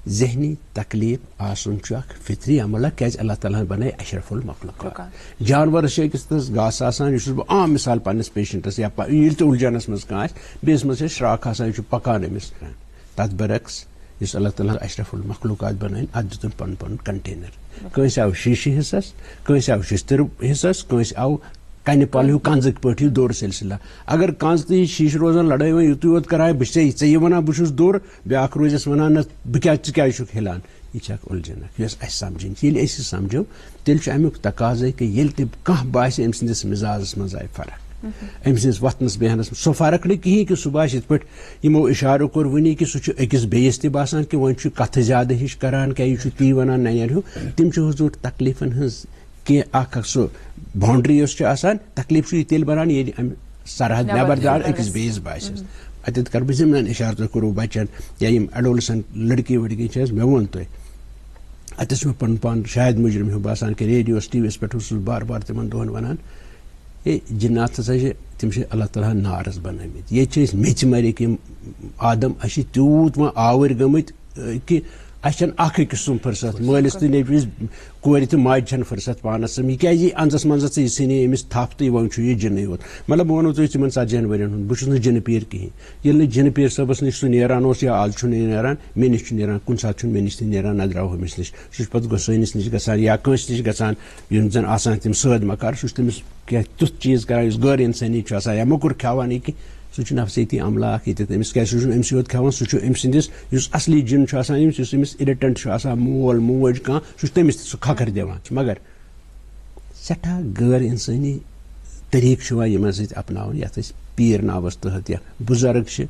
ذہنی تکلیٖف آسُن چھُ اکھ فطری عملہ کیازِ اللہ تعالیٰ ہن بنٲے اشرف المخلوقات. جانورس چھِ أکِس تس گاسہٕ آسان یہِ چھُس بہٕ عام مثال پننس پیشنٹس یا ییٚلہِ تہِ اُلجھنس منٛز کانٛہہ آسہِ بیٚیِس منٛز چھِ شراکھ آسان یہِ چھُ پکان أمِس تتھ برعکس یُس اللہ تعالیٰ ہن اشرف المخلوقات بنٲیِن اتھ دِتُن پنُن پنُن کنٹینر. کٲنٛسہِ آو شیٖشہِ حصس کٲنٛسہِ آو شِشتٕر حصس کٲنٛسہِ آو کنہِ پل ہیوٗ کنزٕکۍ پٲٹھۍ ہیوٗ دوٚر سلسلہ. اگر کنٛز تہٕ یہِ شیٖشہِ روزان لڑٲے وۄنۍ یُتُے یوت کران بہٕ چھُسے ژےٚ یہِ ونان بہٕ چھُس دوٚر بیٛاکھ روزٮ۪س ونان نہ بہٕ کیٛازِ ژٕ کیٛازِ چھُکھ ہِلان. یہِ چھِ اکھ اُلجھن اکھ یۄس اَسہِ سمجھٕنۍ چھِ. ییٚلہِ أسۍ یہِ سمجھو تیٚلہِ چھُ امیُک تقاضے کہِ ییٚلہِ تہِ کانٛہہ باسہِ أمۍ سٕنٛدِس مِزازس منٛز آیہِ فرق أمۍ سٕنٛدِس وۄتھنس بیہنس منٛز سۄ فرق نہٕ کِہیٖنۍ کہِ سُہ باسہِ یِتھ پٲٹھۍ یِمو اِشارو کوٚر وٕنی کہِ سُہ چھُ أکِس بیٚیِس تہِ باسان کہِ وۄنۍ چھُ کتھٕ زیادٕ ہِش کران کیٛاہ یہِ چھُ تی ونان ننٮ۪ر ہیوٗ. تِم چھِ حضوٗر تکلیٖفن ہٕنٛز کینٛہہ اکھ سُہ باونڈری یۄس چھِ آسان تکلیٖف چھُ یہِ تیٚلہِ بنان ییٚلہِ امہِ سرحد نٮ۪بردار أکِس بیٚیِس باسٮ۪س. اتٮ۪تھ کرٕ بہٕ ضمنن اِشارٕ تۄہہِ کوٚروٕ بچن یا یِم اڈولسنٹ لڑکی وڑکی چھِ حظ مےٚ ووٚن تۄہہِ اتس میں پن پان شاید مجرم ہوں باسان کہ ریڈیوس ٹی ویس پہ بار بار تمن دہن ونان اے جنات ہسا تم اللہ تعالیٰ نارس بنمت یہ میچ مرک آدم اچھے تیوت و آور گمت کہ اچھن اخ أکس سم فرست مالس تو نیبرس کور تو ماج چھن فرست پانس سم یہ انزس منزس یہ ثنی امس تھپ تو ون یہ جن یوت مطلب بہ ونو تمہیں 40 ورین ہند بہت جن پیر کہین یل جن پیر صبس نش سہ نیران یا آج نیران مے نش نیران کن سات مے نش نیران نہ درو امس نش سہ پتہ گسٲنِس نش گژھان یا کٲنٛسہِ نش گژھان یم زن آسان تم سٲد مکار سہ تمس کینٛہہ تیُتھ چیٖز کران یُس غٲر انسٲنی چھُ آسان یا موٚکُر کھٮ۪وان یہ کہ سہ نفسیتی عملہ اخ ییٚتٮ۪تھ أمِس کیٛازِ سہ چھُنہٕ أمسٕے یوت کھٮ۪وان سہ چھُ أمۍ سٕنٛدِس یُس اصلی جن چھُ آسان أمِس یُس أمِس اِرِٹنٹ چھُ آسان مول موج کانٛہہ سہ چھُ تٔمِس تہِ سُہ کھکھر دِوان مگر سٮ۪ٹھاہ غٲر انسٲنی طریقہٕ چھُ یِوان یِمن سۭتۍ اپناونہٕ یتھ أسۍ پیٖر ناوس تحت یا بُزرگ چھِ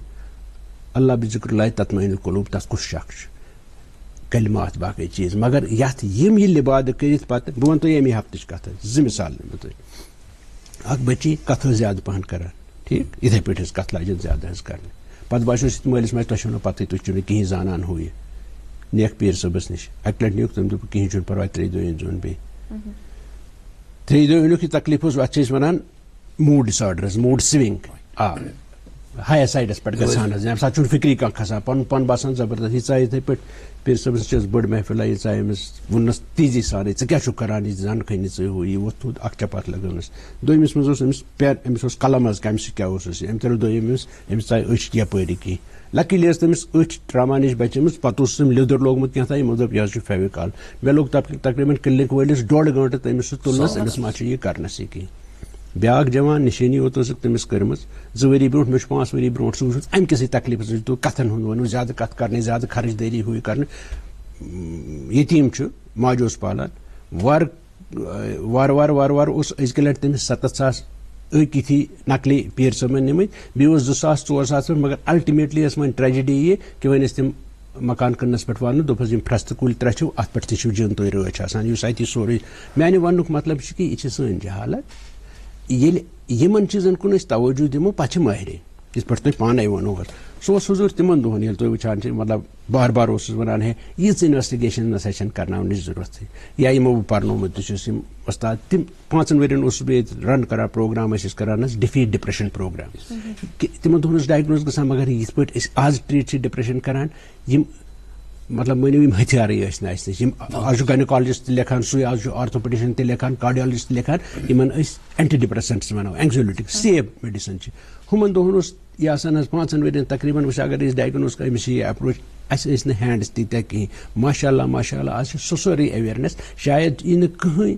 اللہ بذکر اللہ تطمئن القلوب تتھ کُس شک چھُ کلمات باقی چیز مگر یتھ یم یہ لبادٕ کٔرِتھ پتہٕ بہٕ ونہٕ تۄہہِ ییٚمہِ ہفتٕچ کتھ 2 مثال نِمہٕ بہٕ تۄہہِ اکھ بچی کتھ ٲس زیادٕ پہن کران ٹھیک اتھے پٲٹھۍ حظ کتھ لاجن زیادٕ حظ کرنہِ پتہٕ باسیو سُہ مٲلِس ماجہِ تۄہہِ چھو نہٕ پتہٕ تُہۍ چھِو نہٕ کِہیٖنۍ زانان ہُہ یہِ نیکھ پیٖر صٲبس نِش اکہِ لٹہِ نیوٗکھ تٔمۍ دوٚپ کِہیٖنۍ چھُنہٕ پرواے 3 دۄہ أنۍزیون بیٚیہِ 3 دۄہ أنیُکھ یہِ تکلیٖف اوس اتھ چھِ أسۍ ونان موٗڈ ڈِسآرڈر حظ موٗڈ سوِنٛگ ہایر سایڈس پٮ۪ٹھ گژھان حظ ییٚمہِ ساتہٕ چھُنہٕ فِکری کانٛہہ کھسان پنُن پان باسان زبردست یہِ ژاے یِتھٕے پٲٹھۍ پیٖر صٲبس چھِ بٔڑ محفِل یہِ ژاے أمِس ووٚننس تیزی سانٕے ژٕ کیٛاہ چھُکھ کران یہِ زن کھٔنہِ ژٕ ہُہ یہِ ووٚتھ تھوٚد اکھ چپاتھ لگٲونس دوٚیمِس منٛز اوس أمِس پین أمِس اوس قلم حظ کمہِ سۭتۍ کیٛاہ اوسُس أمۍ ترٛٲو دوٚیِم أمِس ژاے أچھ یپٲری کینٛہہ لکیلی ٲس تٔمِس أچھ ٹراما نِش بچٲمٕژ پتہٕ اوس أمۍ لیٚدُر لوگمُت کینٛہہ تام یِمو دوٚپ یہِ حظ چھُ فیوِکال مےٚ لوٚگ تقریٖباً کلنِک وٲلِس 1.5 گٲنٛٹہٕ تٔمِس سُہ تُلنس أمِس ما چھُ یہِ کرنسٕے کینٛہہ بیاکھ جوان نشٲنی یوت ٲسٕکھ تٔمِس کٔرمٕژ 2 ؤری برونٛٹھ مےٚ چھُ 5 ؤری برونٛٹھ سُہ وٕچھمُت امہِ کِسٕے تکلیٖفس سۭتۍ تہٕ کتھن ہُنٛد ونو زیادٕ کتھ کرنٕچ زیادٕ خرٕچ دٲری ہُہ یہِ کرنہٕ یتیٖم چھُ ماجہِ اوس پالان وارٕ وارٕ اوس أزکہِ لٹہِ تٔمِس 7,000 أکۍ یِتھی نقلی پیٖر صٲبن نِمٕتۍ بیٚیہِ اوس 2,000-4,000 پٮ۪ٹھ مگر الٹِمیٹلی ٲس وۄنۍ ٹریجڈی یہِ کہِ وۄنۍ ٲسۍ تِم مکان کٕننس پٮ۪ٹھ والنہٕ دوٚپہس یِم فرستہٕ کُلۍ 3 چھِو اتھ پٮ۪ٹھ تہِ چھِو جِن تُہۍ رٲچھ آسان یُس اتہِ یہِ سورُے میانہِ وننُک مطلب چھُ کہِ یہِ چھِ سٲنۍ جہالت ییٚلہِ یِمن چیٖزن کُن أسۍ توجہ دِمو پتہٕ چھِ مٲہرے یِتھ پٲٹھۍ تُہۍ پانے ووٚنوُ حظ سُہ اوس حضوٗر تِمن دۄہن ییٚلہِ تُہۍ وٕچھان چھِ مطلب بار بار اوسُس ونان ہے ییٖژ انویسٹِگیشن نسا چھنہٕ کرناونٕچ ضروٗرتٕے یا یِمو بہٕ پرنومُت تہِ چھُس یِم وۄستاد تِم 5 ؤرین اوسُس بہٕ ییٚتہِ رن کران پروگرام ٲسۍ أسۍ کران حظ ڈِفیٖٹ ڈِپریشن پروگرام کہِ تِمن دۄہن اوس ڈایگنوز گژھان مگر یِتھ پٲٹھۍ أسۍ آز ٹریٖٹ چھِ ڈِپریشن کران یِم مطلب مٲنِو یِم ہتھیارٕے ٲسۍ نہٕ اَسہِ نِش یِم آز چھُ گاینِکالجِسٹ تہِ لیکھان سُے آز چھُ آرتھوپیڈِشن تہِ لیکھان کارڈیالجِسٹ تہِ لیکھان یِمن أسۍ اینٹی ڈِپریسنٹس ونو اینگزولِٹِک سیف میڈِسن چھِ ہُمن دۄہن اوس یہِ آسان حظ 5 ؤرین تقریٖبن وٕچھ اگر أسۍ ڈایگنوز کرو أمِس چھِ یہِ اپروچ اَسہِ ٲسۍ نہٕ ہینڈٕس تیٖتیاہ کِہینۍ ماشاء اللہ آز چھِ سُہ سٲرٕے ایویرنیس شاید یی نہٕ کٕہٕنۍ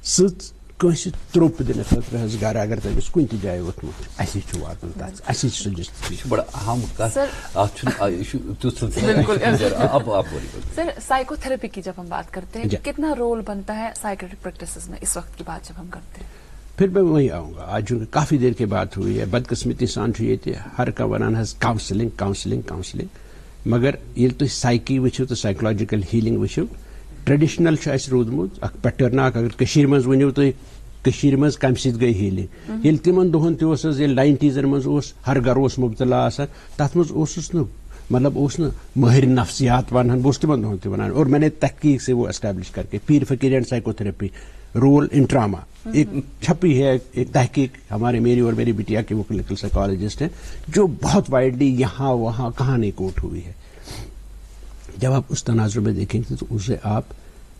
سٕژ کٲنٛسہِ ترٛوپ دِنہٕ خٲطرٕ حظ گرٕ اگر تٔمِس کُنہِ تہِ جایہِ ووٚتھمُت اَسے چھُ واتُن تتھ اَسے چھُ سجسٹ یہ بڑا اہم سر سائیکو تھراپی کی جب ہم بات کرتے ہیں کتنا رول بنتا ہے سائیکیٹرک پریکٹسز میں اس وقت کی بات جب ہم کرتے ہیں پھر میں وہیں آؤں گا آج چونکہ کافی دیر کی بات ہوئی ہے بدقسمتی سان چھُ ییٚتہِ ہر کانٛہہ ونان حظ کاونسلنگ مگر ییٚلہِ تُہۍ سایکی وٕچھِو تہٕ سایکولوجِکل ہیٖلِنگ وٕچھِو ٹریڈِشنل چھُ اَسہِ روٗدمُت اکھ پیٹرن اکھ اگر کٔشیٖرِ منٛز ؤنِو تُہۍ کٔشیٖرِ منٛز کمہِ سۭتۍ گٔے ہیٖلِنگ ییٚلہِ تِمن دۄہن تہِ اوس حظ ییٚلہِ 90s منٛز اوس ہر گرٕ اوس مُبتلا آسان تتھ منٛز اوسُس نہٕ مطلب اوس نہٕ مٲہِر نفسیات ونہن بہٕ اوسُس تِمن دۄہن تہِ ونان اور میں نے تحقیق سے وہ اسٹیبلش کر کے پیر فقیر and psychotherapy role in trauma ایک چھپی ہے ایک تحقیق ہمارے میری اور میری بٹیا کی وہ کلینکل سائیکالوجسٹ ہیں جو بہت وائڈلی یہاں وہاں کہاں نہیں کوٹ ہوئی ہے جب آپ اس تناظر میں دیکھیں گے تو اسے آپ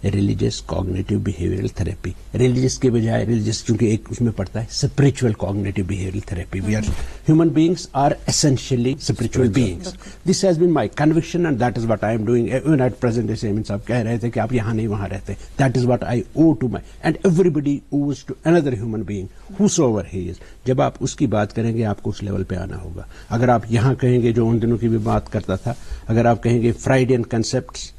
religious cognitive behavioural therapy religious کے بجائے ریلیجیس چونکہ ایک اس میں پڑتا ہے spiritual cognitive behavioural therapy we are human beings are essentially spiritual beings this has been my conviction and that is what I am doing even at present جیسے امین صاحب کہہ رہے تھے کہ آپ یہاں نہیں وہاں رہتے that is what I owe to my and everybody owes to another human being whose over he is جب آپ اس کی بات کریں گے آپ کو اس لیول پہ آنا ہوگا اگر آپ یہاں کہیں گے جو ان دنوں کی بھی بات کرتا تھا اگر آپ کہیں گے فرائیڈین کنسپٹس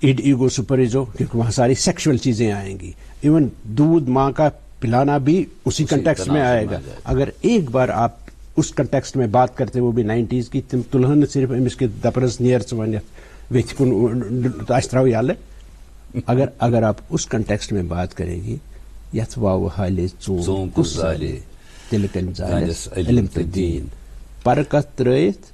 ایڈ ایگو سپرزو کیونکہ وہاں ساری سیکشل چیزیں آئیں گی ایون دودھ ماں کا پلانا بھی اسی کنٹیکسٹ میں آئے گا اگر ایک بار آپ اس کنٹیکسٹ میں بات کرتے وہ بھی 90s کی تم تلہن صرف امس کے دپرس نیر ونت ویت کن ترو یل اگر آپ اس کنٹیکسٹ میں بات کریں گی یت واو حالے ژوٗم کُس زالے تیٚلہِ کَنہِ زالٮ۪س علم تہٕ دیٖن پرکت ترٲیِتھ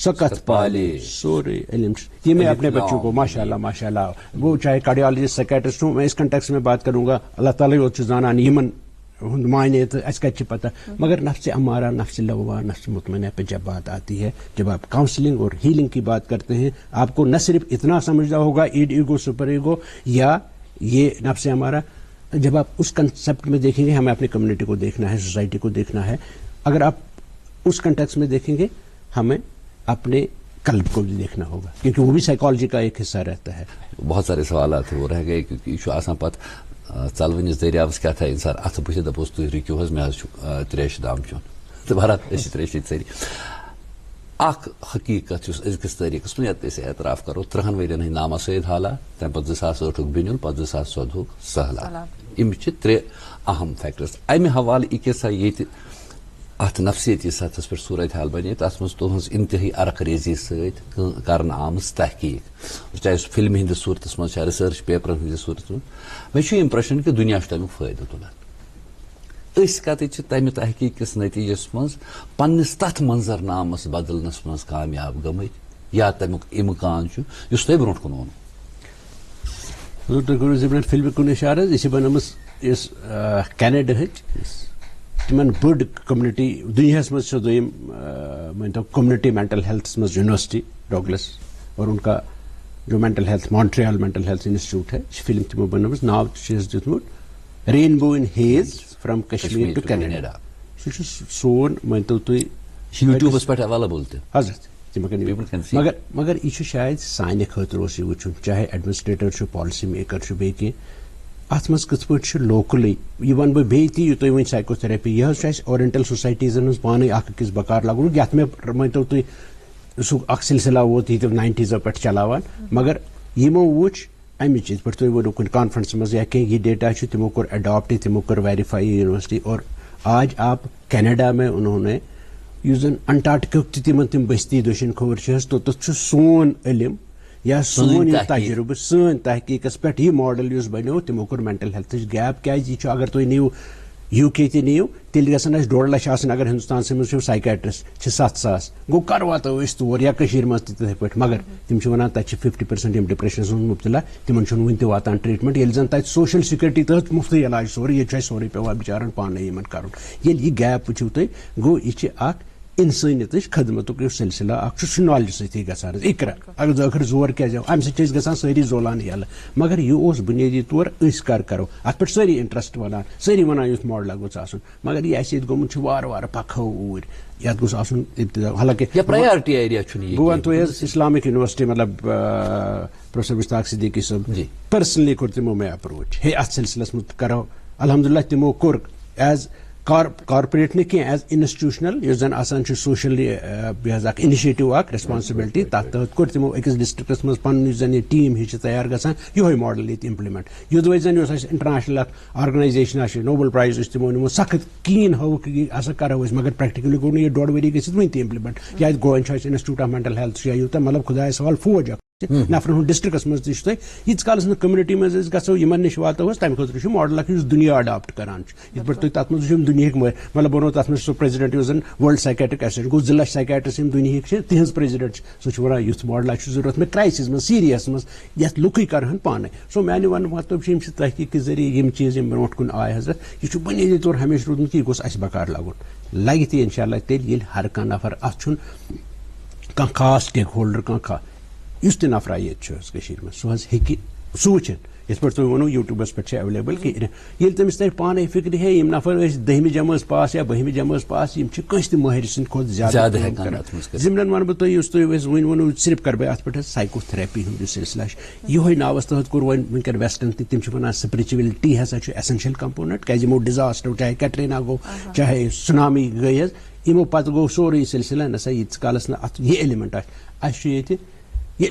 سکت پالے سورے علم. یہ میں اپنے بچوں کو ماشاء اللہ وہ چاہے کارڈیالوجسٹ سائکیٹرسٹ ہوں, میں اس کنٹیکس میں بات کروں گا, اللہ تعالیٰ یوت زانان یمن ہند معنی تو اس کا پتہ, مگر نفس امارہ, نفس لوامہ, نفس مطمئنہ پہ جب بات آتی ہے, جب آپ کاؤنسلنگ اور ہیلنگ کی بات کرتے ہیں, آپ کو نہ صرف اتنا سمجھنا ہوگا ایڈ ایگو سپر ایگو یا یہ نفس امارہ, جب آپ اس کنسیپٹ میں دیکھیں گے, ہمیں اپنی کمیونٹی کو دیکھنا ہے, سوسائٹی کو دیکھنا ہے, اگر آپ اس کنٹیکس میں دیکھیں گے ہمیں اپنے قلب کو بھی دیکھنا ہوگا, کیونکہ وہ بھی سائیکالوجی کا ایک حصہ رہتا ہے. بہت سارے سوالات وہ رہ گئے, کیونکہ یہ آسان پتہ ژلونس دریاوس کیا تھا انسان ات بتھ دپوس تھی رکو حظ مے تریش دام چون تو بہرحال تریش ساری اخ حقیقت ازکس تاریخس میں یت اعتراف کرو 30 ورین ہند نامہ سید حالہ, تمہ پتہ 2008 بنیل, پتہ 2014 سہلاب, یم 3 اہم فیکٹرز. امہ حوالہ یہ سا یہ ات نفسیتی سطحس پہ صورت حال بنے تس مز تہذ انتہائی عرق ریزی ست کرنا آمز تحقیق, چاہے سہ فلم ہندس صورتس مز ریسرچ پیپرن ہندس صورتس مجھے امپریشن کہ دنیا تمیک فائدہ تلان. اس کت تمہ تحقیق کس نتیجس مز پنس تھ منظر نامس بدلنس مز کامیاب گمت یا تمیک امکان اس تہ برو کن وون فلم کن اشارہ یہ بنمس کینیڈا تمن بڑ کمنٹی دنیا مز دویم مانتو کمنٹی مینٹل ہیلتھ مز یونیورسٹی ڈوگلس, اور ان کا جو mental health Montreal mental health institute ہے, فلم تمو بنمس ناو دتمت rainbow in haze from Kashmir to Canada. سہ سون مانتو تھی یوٹیوبس پہ اویلیبل حضرت مگر یہ شاید سانہ خاطر اس وچن, چاہے ایڈمنسٹریٹر پالیسی میکر بی کی ات مز کت پہ لوکلی یہ ون بہ بیٚیہِ تہِ تُہۍ ؤنۍ سائیکو تھراپی, یہ حظ اورینٹل سوسائٹیزن مز پانے اخ أکِس بکار لگومُت یتھ میں مٲنتو تُہۍ سُہ اکھ سلسلہ ووت یہ 90s پہ چلاوان, مگر یمو وچ امچ یتھ پہ تُہۍ ؤنو کُنہِ کانفرنس مز یا کینٛہہ یہ ڈیٹا تمو کوٚر اڈاپٹ, تمو کوٚر ویریفائی یونیورسٹی, اور آج آپ کینیڈا میں انہوں نے اس زن انٹارکٹک تم بستی دشن کھور توتھ سون علم یا سون یہ تجربہ سن تحقیقس پہ یہ ماڈل اس بنو تمو کور مینٹل ہیلتھ گیپ کیٛازِ اگر تُہۍ نِیو یو کے تہِ نِیو تیٚلہِ گژھن اَسہِ 2.5 لچھ آسٕنۍ, اگر ہندوستانس منٛز چھُ سائکیٹرسٹ چھِ 7,000 گوٚو کر واتو أسۍ تور, یا کٔشیٖرِ منٛز تہِ تِتھٕے پٲٹھۍ, مگر تِم چھِ وَنان تَتہِ چھِ 50% یِم ڈپریشنس منٛز مُبتلا, تِمن چھُنہٕ وُنہِ تہِ واتان ٹریٹمنٹ, ییٚلہِ زن تَتہِ سوشل سیکورٹی تحت مُفتٕے علاج سورُے, ییٚتہِ چھُ اَسہِ سورُے پیٚوان بِچارن پانے یِمن کرُن. ییٚلہِ یہِ گیپ وٕچھِو تُہۍ گوٚو یہِ چھِ اکھ انسٲنیتٕچ خدمتُک یُس سلسلہ اکھ چھُ نالیج سۭتی گژھان اقرا, اگر ذٲخر زور کیٛازِ آو امہِ سۭتۍ چھِ أسۍ گژھان سٲری زولان یلہٕ, مگر یہِ اوس بُنیٲدی طور أسۍ کر کرو اتھ پٮ۪ٹھ سٲری انٹرسٹ ونان, سٲری ونان یُتھ ماڈلا گوٚژھ آسُن, مگر یہِ اَسہِ ییٚتہِ گوٚمُت چھُ وارٕ وارٕ پکہو اوٗرۍ, یتھ گوٚژھ آسُن ابتدا. حالانکہ پرایورٹی ایریا چھُنہٕ بہٕ ونہٕ تۄہہِ حظ اسلامک یونیورسٹی مطلب پروفیسر مشتاق صدیقی صٲب پٔرسنلی کوٚر تِمو مےٚ اپروچ, ہے اتھ سلسلس منٛز کرو, الحمدللہ تِمو کوٚر ایز کارپوریٹ نہ کینٛہہ ایز انسٹیٹیوشنل یُس زن آسان چھُ سوشلی یہِ حظ اکھ انِشیٹِو اکھ ریسپانسبلٹی, تتھ تحت کوٚر تِمو أکِس ڈسٹرکٹس منٛز پنُن یُس زن یہِ ٹیٖم ہِش چھِ تیار گژھان یِہوے ماڈل ییٚتہِ امپلمنٹ. یوٚدوے زن یۄس اَسہِ انٹرنیشنل اکھ آرگنایزیشن چھِ نوبل پرایز یُس تِمو نِمُت سخت کیٖن ہٲوُکھ یہِ ہسا کرو أسۍ, مگر پریکٹِکلی گوٚو نہٕ یہِ 1.5 ؤری گٔژھِتھ وُنہِ تہِ امپلمنٹ, کیٛازِ گوٚو چھُ اَسہِ انسٹیٹیوٹ آف مینٹل ہیلتھ یا یوٗتاہ مطلب خۄدایس حوالہٕ فوج اکھ نفرن ہُنٛد ڈسٹرکس منٛز تہِ چھُ تۄہہِ, ییٖتِس کالس نہٕ کٔمنٹی منٛز أسۍ گژھو یِمن نِش واتو أسۍ تمہِ خٲطرٕ چھُ ماڈل اکھ یُس دُنیا اڈاپٹ کران چھُ, یِتھ پٲٹھۍ تُہۍ تتھ منٛز وٕچھو دُنیہٕکۍ مطلب بنو تتھ منٛز سُہ پریزیڈنٹ یُس زن ورلڈ سائکیٹرک ایسوسیشن گوٚو 2 لچھ سائکیٹرس یِم دُنیہٕکۍ چھِ تِہنٛز پریزیڈنٹ چھِ, سُہ چھُ ونان یُتھ ماڈلا چھُ ضروٗرت مےٚ کرایسِس منٛز سیریس منٛز یتھ لُکٕے کرہن پانے. سو میانہِ وننُک مطلب چھُ یِم چھِ تحقیق کہِ ذٔریعہٕ یِم چیٖز یِم برونٛٹھ کُن آے حضرت, یہِ چھُ بُنیٲدی طور ہمیشہِ روٗدمُت کہِ یہِ گوٚژھ اَسہِ بکار لگُن, لگہِ تہِ انشاء اللہ تیٚلہِ ییٚلہِ ہر کانٛہہ نفر اتھ چھُنہٕ کانٛہہ خاص سٹیک ہولڈر کانٛہہ یُس تہِ نفرا ییٚتہِ چھُ حظ کٔشیٖرِ منٛز سُہ حظ ہیٚکہِ سُہ وٕچھِتھ, یِتھ پٲٹھۍ تُہۍ ووٚنوُ یوٗٹیوٗبس پٮ۪ٹھ چھِ ایویلیبل کہِ ییٚلہِ تٔمِس ترِ پانے فکرِ ہے یِم نفر ٲسۍ 10مہِ جمٲژ پاس یا 12مہِ جمٲژ پاس, یِم چھِ کٲنٛسہِ تہِ مٲہِر سٕنٛدِ کھۄتہٕ زیادٕ کران. ضمنن ونہٕ بہٕ تۄہہِ یُس تُہۍ أسۍ وۄنۍ ووٚنوُ صرف کرٕ بہٕ اتھ پٮ۪ٹھ سایکو تھراپی ہُنٛد یُس سلسلہ چھُ یِہوے ناوس تحت کوٚر وۄنۍ وٕنکیٚن ویسٹرن تہِ, تِم چھِ ونان سپرچویلٹی ہسا چھُ ایسینشل کمپوننٹ, کیٛازِ یِمو ڈِزاسٹر چاہے کیٹرینا گوٚو چاہے سُنامی گٔے حظ, یِمو پتہٕ گوٚو سورُے سلسلہ نہ سا ییٖتِس کالس نہٕ اتھ یہِ ایلِمنٹ آسہِ. اَسہِ چھُ ییٚتہِ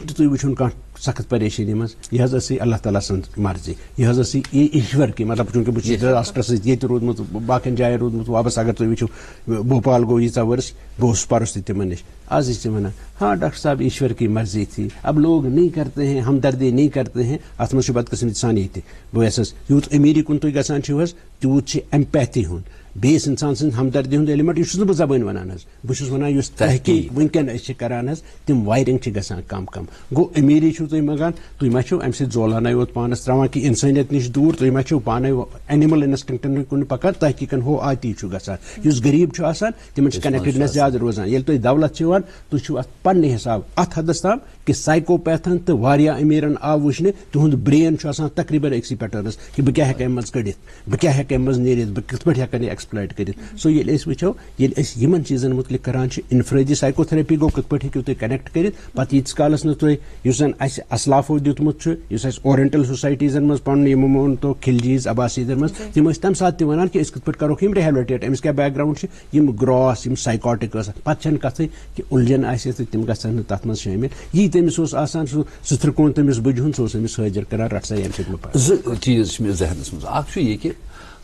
تہِ تُہۍ وٕچھُن کانٛہہ سخت پریشانی مز یہ سی اللہ تعالیٰ سن مرضی یہ سی یہ ایشور کی مطلب چونکہ بہت ڈساسٹر ست رودمت باقین جائیں رودمت واپس اگر تھی وچو بھوپال گو یہ ورس بہت پرس تمن نش آج ونان ہاں ڈاکٹر صاحب ایشور کی مرضی تھی اب لوگ نہیں کرتے ہیں ہمدردی نہیں کرتے ہیں ات مجھ بدقسمتی سان یہ بہت یوت امیری کن تھی گھان تیوت ایمپیتھی ہند بیس انسان سن ہمدردی ہند ایلیمنٹ یہ بہ زبان ونان بہس ونان اس تحقیق ونکن کران تم وائرنگ گژھان کم کم گو امیری تھی مگان تھی ما ام سی زولانہ یوت پانس تراان کہ انسانیت نش دور تھی ما پانے اینیمل انسٹنکٹن کن پکان تحقیقن ہو آتی گژھان اس غریب آسان تمن کنیکٹڈنس زیادہ روزان یل تھی دولت چوان تھی ات پنہ حساب ات حدس تام کہ سائیکوپیتھن تو واریاہ امیرن آو وچھنے تہند برین تقریباً اکسی پیٹرنس کہ بہ کیا ہیکہ ام مز کڑتھ بہ کیا ہیکہ ام مز نیرتھ بہ کتھ پٲٹھۍ ہیکن یہ ایکسپلائٹ کرتھ سو یل وچھو یل یمن چیزن متعلق کران انفرادی سائیکوتھریپی گو کتھ پٲٹھۍ ہیکو تُہۍ کنیکٹ کرتھ پتہ ییتس کالس نہ تُہۍ یُس زن اسہِ اسلافو دیُتمُت چھُ یُس اسہِ اورینٹل سوسائٹیزن مز پنُن یِمو مون تو خلجیز عباسیٖزن مز تِم ٲسۍ تمہِ ساتہٕ تہِ ونان کہ أسۍ کتھ پٲٹھۍ کروکھ یِم رِہیبلٹیٹ أمِس کیاہ بیک گراوُنڈ چھُ یِم گراس یِم سایکاٹک ٲسۍ پتہٕ چھنہٕ کتھٕے کہ الجھن آسہِ تہٕ تِم گژھن نہٕ تتھ منٛز شٲمِل یی تٔمِس اوس آسان سُہ سترکون تٔمِس بٕجہِ ہُنٛد سُہ اوس أمِس حٲضِر کران رٹ سا ییٚمہِ سۭتۍ مےٚ پتہ زٕ چیٖز چھِ مےٚ ذہنس منٛز اکھ چھُ یہِ کہِ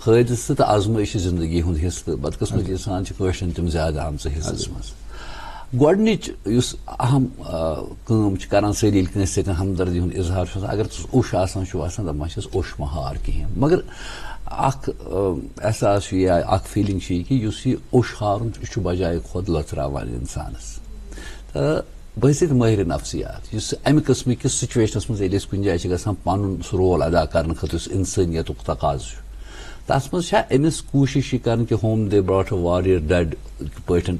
حٲدثہٕ تہٕ آزمٲیشہِ زندگی ہُنٛد حصہٕ تہٕ بدقسمتی سان چھِ کٲشرٮ۪ن تِم زیادٕ آمژٕ حصس منٛز گۄڈنِچ یُس اہم کٲم چھِ کران سٲری ییٚلہِ کٲنٛسہِ سۭتۍ ہمدردی ہُنٛد اظہار چھُ آسان اگر تُہۍ اوٚش آسان چھُو آسان دپان چھِس اوٚش مہ ہار کِہیٖنۍ مگر اکھ احساس چھُ یا اکھ فیٖلِنٛگ چھِ یہِ کہِ یُس یہِ اوٚش ہارُن چھُ یہِ چھُ بجایہِ کھۄتہٕ لۄژراوان اِنسانس تہٕ بہٕ ٲسِتھ مٲہرِ نفسیات یُس امہِ قٕسمٕکِس سُچویشنس منٛز ییٚلہِ أسۍ کُنہِ جایہِ چھِ گژھان پنُن سُہ رول ادا کرنہٕ خٲطرٕ یُس انسٲنیتُک تقاضہٕ چھُ تتھ منٛز چھا أمِس کوٗشش یہِ کران کہ home they brought a warrior dead پٲٹھۍ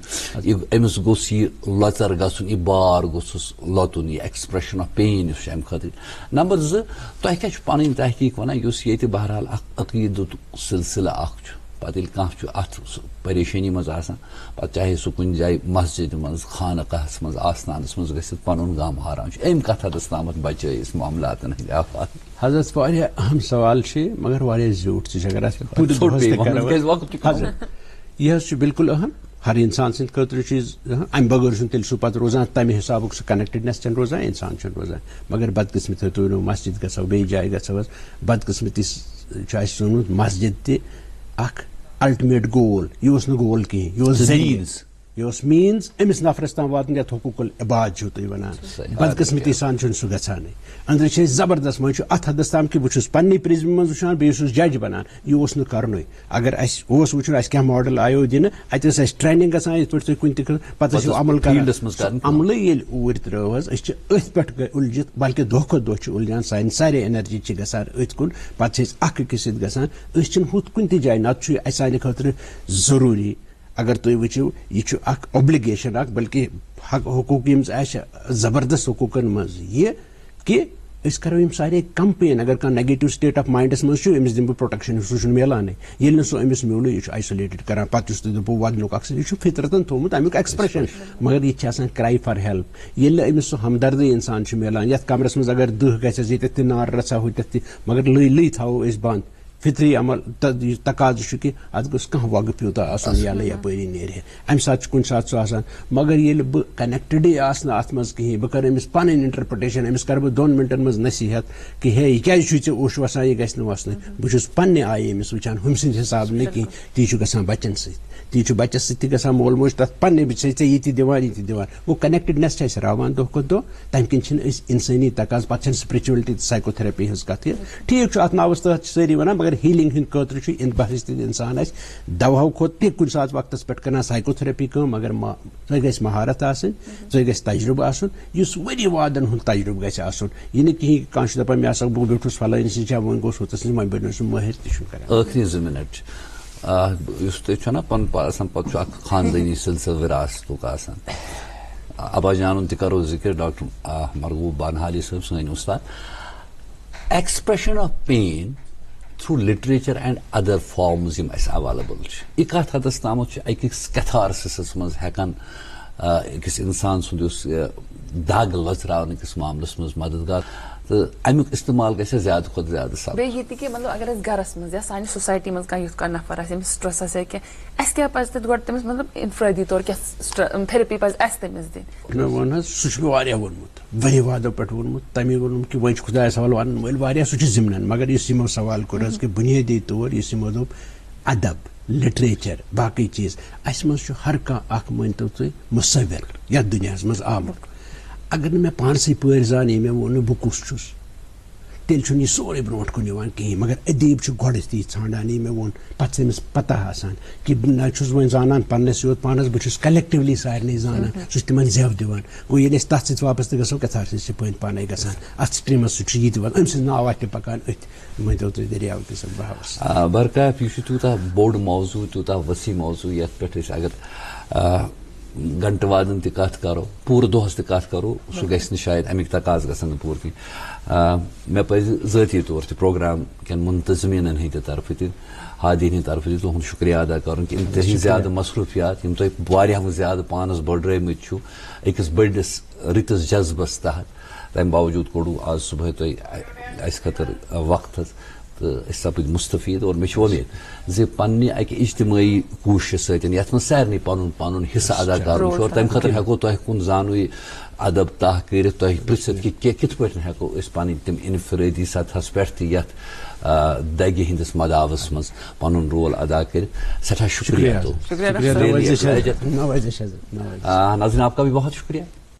أمِس گوٚژھ یہِ لۄژر گژھُن یہِ بار گوٚژھُس لۄتُن یہِ ایکسپریشن آف پین یُس چھُ امہِ خٲطرٕ نمبر زٕ تۄہہِ کیاہ چھُ پنٕنۍ تحقیق ونان یُس ییٚتہِ بہرحال اکھ عقیٖدُک سلسلہٕ اکھ چھُ پتہٕ ییٚلہِ کانٛہہ چھُ اتھ پریشٲنی منٛز آسان پتہٕ چاہے سُہ کُنہِ جایہِ مسجدِ منٛز خانقاہس منٛز آستانس منٛز گٔژھِتھ پنُن غم ہاران چھُ امہِ کتھ حدس تامتھ بچٲے أسۍ معاملاتن ہٕنٛدۍ آفات حضرت واریاہ اہم سوال چھِ مگر واریاہ زیوٗٹھ تہِ چھِ اگر یہ چھُ بالکل اہم ہر انسان سٕنٛدِ خٲطرٕ چھُ امہِ بغٲر چھُنہٕ تیٚلہِ سُہ پتہٕ روزان تمہِ حسابُک سُہ کنیکٹڈنس چھنہٕ روزان انسان چھُنہٕ روزان مگر بدقسمتی تُہۍ ؤنِو مسجد گژھو بیٚیہِ جایہِ گژھو حظ بدقسمتی چھُ اَسہِ سوٗنمُت مسجد تہِ اکھ الٹِمیٹ گول یہ اوس نہٕ گول کِہیٖنۍ یہِ اوس ذٔریعہٕ یہ اوس مینز أمِس نفرس تام واتُن یتھ حقوٗق العباد چھُو تُہۍ ونان بدقسمتی سان چھُنہٕ سُہ گژھانٕے أنٛدرٕ چھِ أسۍ زبردست وۄنۍ چھُ اتھ حدس تام کہ بہٕ چھُس پننہِ پرزمہِ منٛز وٕچھان بیٚیہِ چھُس جج بنان یہِ اوس نہٕ کرنُے اگر اسہِ اوس وٕچھُن اسہِ کیاہ ماڈل آیو دِنہٕ اتہِ ٲس اسہِ ٹریننگ گژھان یِتھ پٲٹھۍ تُہۍ کُنہِ تہِ پتہٕ ٲسِو عمل کران عملٕے ییٚلہِ اوٗرۍ ترٲو حظ أسۍ چھِ أتھۍ پٮ۪ٹھ اُلجِتھ بلکہِ دۄہ کھۄتہٕ دۄہ چھِ اُلجان سانہِ سارے انرجی چھِ گژھان أتھۍ کُن پتہٕ چھِ أسۍ اکھ أکِس سۭتۍ گژھان أسۍ چھِنہٕ ہُتھ کُنہِ تہِ جایہِ نتہٕ چھُ اسہِ سانہِ خٲطرٕ ضروٗری اگر تُہۍ وٕچھِو یہِ چھُ اکھ اوبلِگیشن اکھ بلکہِ حقوٗق یِم اسہِ زبردست حقوٗقن منٛز یہِ کہ أسۍ کرو یِم سارے کمپین اگر کانٛہہ نیگیٹِو سٹیٹ آف مایِنڈس منٛز چھُ أمِس دِمہٕ بہٕ پروٹیکشن سُہ چھُنہٕ میلانٕے ییٚلہِ نہٕ سُہ أمِس میوٗلٕے یہِ چھُ آیسولیٹڈ کران پتہٕ یُس تۄہہِ دوٚپوٗ ودنُک اکھ یہِ چھُ فطرتن تھوٚومُت امیُک ایکسپریشن مگر یہِ چھِ آسان کرٛاے فار ہیلپ ییٚلہِ نہٕ أمِس سُہ ہمدردٕے انسان چھُ میلان یتھ کمرس منٛز اگر دٕہ گژھٮ۪س ییٚتٮ۪تھ تہِ نار رژھا ہُتٮ۪تھ تہِ مگر لٔے تھاوو أسۍ بنٛد فطری عمل تقاضہٕ چھُ کہِ اتھ گوٚژھ کانٛہہ وگہٕ پیوٗتاہ آسُن ییٚلہٕ یپٲری نیرِ امہِ ساتہٕ چھُ کُنہِ ساتہٕ سُہ آسان مگر ییٚلہِ بہٕ کنیکٹڈٕے آسہٕ نہٕ اتھ منٛز کِہینۍ بہٕ کرٕ أمِس پنٕنۍ انٹرپرٹیشن أمِس کرٕ بہٕ 2 مِنٹن منٛز نصیحت کہ ہے یہِ کیازِ چھُے ژےٚ اوٚش وسان یہِ گژھِ نہٕ وسنٕے بہٕ چھُس پننہِ آیہِ أمِس وٕچھان ہُمہِ سٕنٛدِ حسابہٕ نہٕ کینٛہہ تی چھُ گژھان بچن سۭتۍ تی چھُ بچس سۭتۍ تہِ گژھان مول موج تتھ پننہِ بہٕ چھسے ژےٚ یہِ تہِ دِوان یہِ تہِ دِوان گوٚو کنیکٹڈنس چھِ اسہِ راوان دۄہ کھۄتہٕ دۄہ تمہِ کِنۍ چھِنہٕ أسۍ انسٲنی تقاضہٕ پتہٕ چھنہٕ سپرچویلٹی تہٕ سایکوتھریپی ہٕنٛز کتھ یہِ ٹھیٖک چھُ اتھ ناوس تحت چھِ سٲری ونان مگر ہیٖلنگ ہٕنٛدِ خٲطرٕ چھُ بحث تہِ انسان آسہِ دواہو کھۄتہٕ تہِ کُنہِ ساتہٕ وقتس پٮ۪ٹھ کران سایکوتھریپی کٲم مگر تۄہہِ گژھِ مہارت آسٕنۍ تۄہہِ گژھِ تجرُبہٕ آسُن یُس ؤری وادن ہُنٛد تجرُبہٕ گژھِ آسُن یہِ نہٕ کِہینۍ کانٛہہ چھُ دپان مےٚ ہسا بہٕ بیوٗٹھُس فلٲنِس نِش یا وۄنۍ گوٚژھ ہُتس نِش وۄنۍ بنیو سُہ مٲہِر تہِ چھُنہٕ کران ٲخری 2 منٹ یُس تُہۍ چھُو نا پنُن پان آسان پتہٕ چھُ اکھ خاندٲنی سلسلہٕ وراثتُک آسان ابا جانُن تہِ کرو ذِکر ڈاکٹر مرغوب بانحالی صٲب سٲنۍ اُستاد expression of pain through literature and other forms یِم اسہِ اویلیبل چھِ یہِ کتھ حدس تامتھ چھُ أکِس کیتھارسِسس منٛز ہٮ۪کان أکِس انسان سُنٛد یُس دگ لۄژراونہٕ کِس معاملس منٛز مددگار تو امیک استعمال گژھِ زیادٕ کھۄتہٕ زیادٕ سپدُن. بیٚیہِ یہِ تہِ کہِ مطلب اگر أسۍ گرس منٛز یا سانہِ سوسایٹی منٛز کانٛہہ یُتھ کانٛہہ نفر آسہِ ییٚمِس سٹرٛس آسہِ یا کینٛہہ اَسہِ کیٛاہ پَزِ تَتہِ گۄڈٕ تٔمِس مطلب انفرٲدی طور کیٛاہ تھیرپی پَزِ اَسہِ تٔمِس دِنۍ. مےٚ ووٚن حظ سُہ چھُ مےٚ واریاہ ووٚنمُت ؤری وادو پٮ۪ٹھ ووٚنمُت تَمی ووٚنُم کہِ وۄنۍ چھُ خۄدایَس حوالہٕ وَنان وٲلۍ واریاہ سُہ چھُ ضِمنن مگر یُس یِمو سوال کوٚر حظ کہِ بُنیٲدی طور یُس یِمو دوٚپ ادب لِٹریچر باقٕے چیٖز اَسہِ منٛز چھُ ہر کانٛہہ اکھ مٲنۍتو تُہۍ مُصوِر یتھ دُنیاہس منٛز آمُت اگر نہٕ مےٚ پانسٕے پٲرۍ زانہِ مےٚ ووٚن نہٕ بہٕ کُس چھُس تیٚلہِ چھُنہٕ یہِ سورُے برونٛٹھ کُن یِوان کِہیٖنۍ مگر ادیٖب چھُ گۄڈٕنیتھٕے ژھانڈان یہِ مےٚ ووٚن پتہٕ چھِ أمِس پتہ آسان کہِ بہٕ نہ چھُس وۄنۍ زانان پننِس یوت پانس بہٕ چھُس کلیکٹِولی سارنٕے زانان سُہ چھُ تِمن زٮ۪و دِوان گوٚو ییٚلہِ أسۍ تتھ سۭتۍ واپس تہِ گژھو کیتھارسِس چھِ پٔتۍ پانے گژھان اتھ سٹریٖمس سۭتۍ چھُ یہِ تہِ وَنان أمۍ سٕنٛز ناو آسہِ تہِ پکان أتھۍ مٲنۍتو تُہۍ دٔریاو کِس بہاوس. برکات یہِ چھُ تیوٗتاہ بوٚڑ موضوٗع تیوٗتاہ وسیع موضوٗع یتھ پٮ۪ٹھ أسۍ اگر گنٹہٕ وادن تہِ کتھ کرو پوٗرٕ دۄہس تہِ کتھ کرو سُہ گژھِ نہٕ شاید امیِکۍ تقاضہٕ گژھن نہٕ پوٗرٕ کینٛہہ. مےٚ پزِ ذٲتی طور تہِ پروگرام کٮ۪ن منتظمیٖنن ہٕنٛدِ طرفہٕ تہِ ہادی ہٕنٛدِ طرفہٕ تہِ تُہُنٛد شُکریہ ادا کرُن کہِ انتہٲیی زیادٕ مصروٗفیات یِم تۄہہِ واریاہ زیادٕ پانس بٔڑرٲومٕتۍ چھُو أکِس بٔڑِس رٕتِس جذبس تحت تمہِ باوجوٗد کوٚڑوٕ آز صبحٲے تۄہہِ اَسہِ خٲطرٕ وقت حظ تہٕ أسۍ سپٕدۍ مُستفیٖد اور مےٚ چھِ وۄمید زِ پننہِ اکہِ اجتمٲعی کوٗشِش سۭتۍ یتھ منٛز سارنٕے پنُن پنُن حصہٕ ادا کرُن چھُ اور تمہِ خٲطرٕ ہٮ۪کو تۄہہِ کُن زانوٕے ادب تاہ کٔرِتھ تۄہہِ پرژھِتھ کہِ کِتھ پٲٹھۍ ہٮ۪کو أسۍ پنٕنۍ تِم انفرٲدی سطحس پٮ۪ٹھ تہِ یتھ دگہِ ہٕنٛدِس مداوس منٛز پنُن رول ادا کٔرِتھ سٮ۪ٹھاہ شُکریہ. ناظرین آپ کا بھی بہت شکریہ.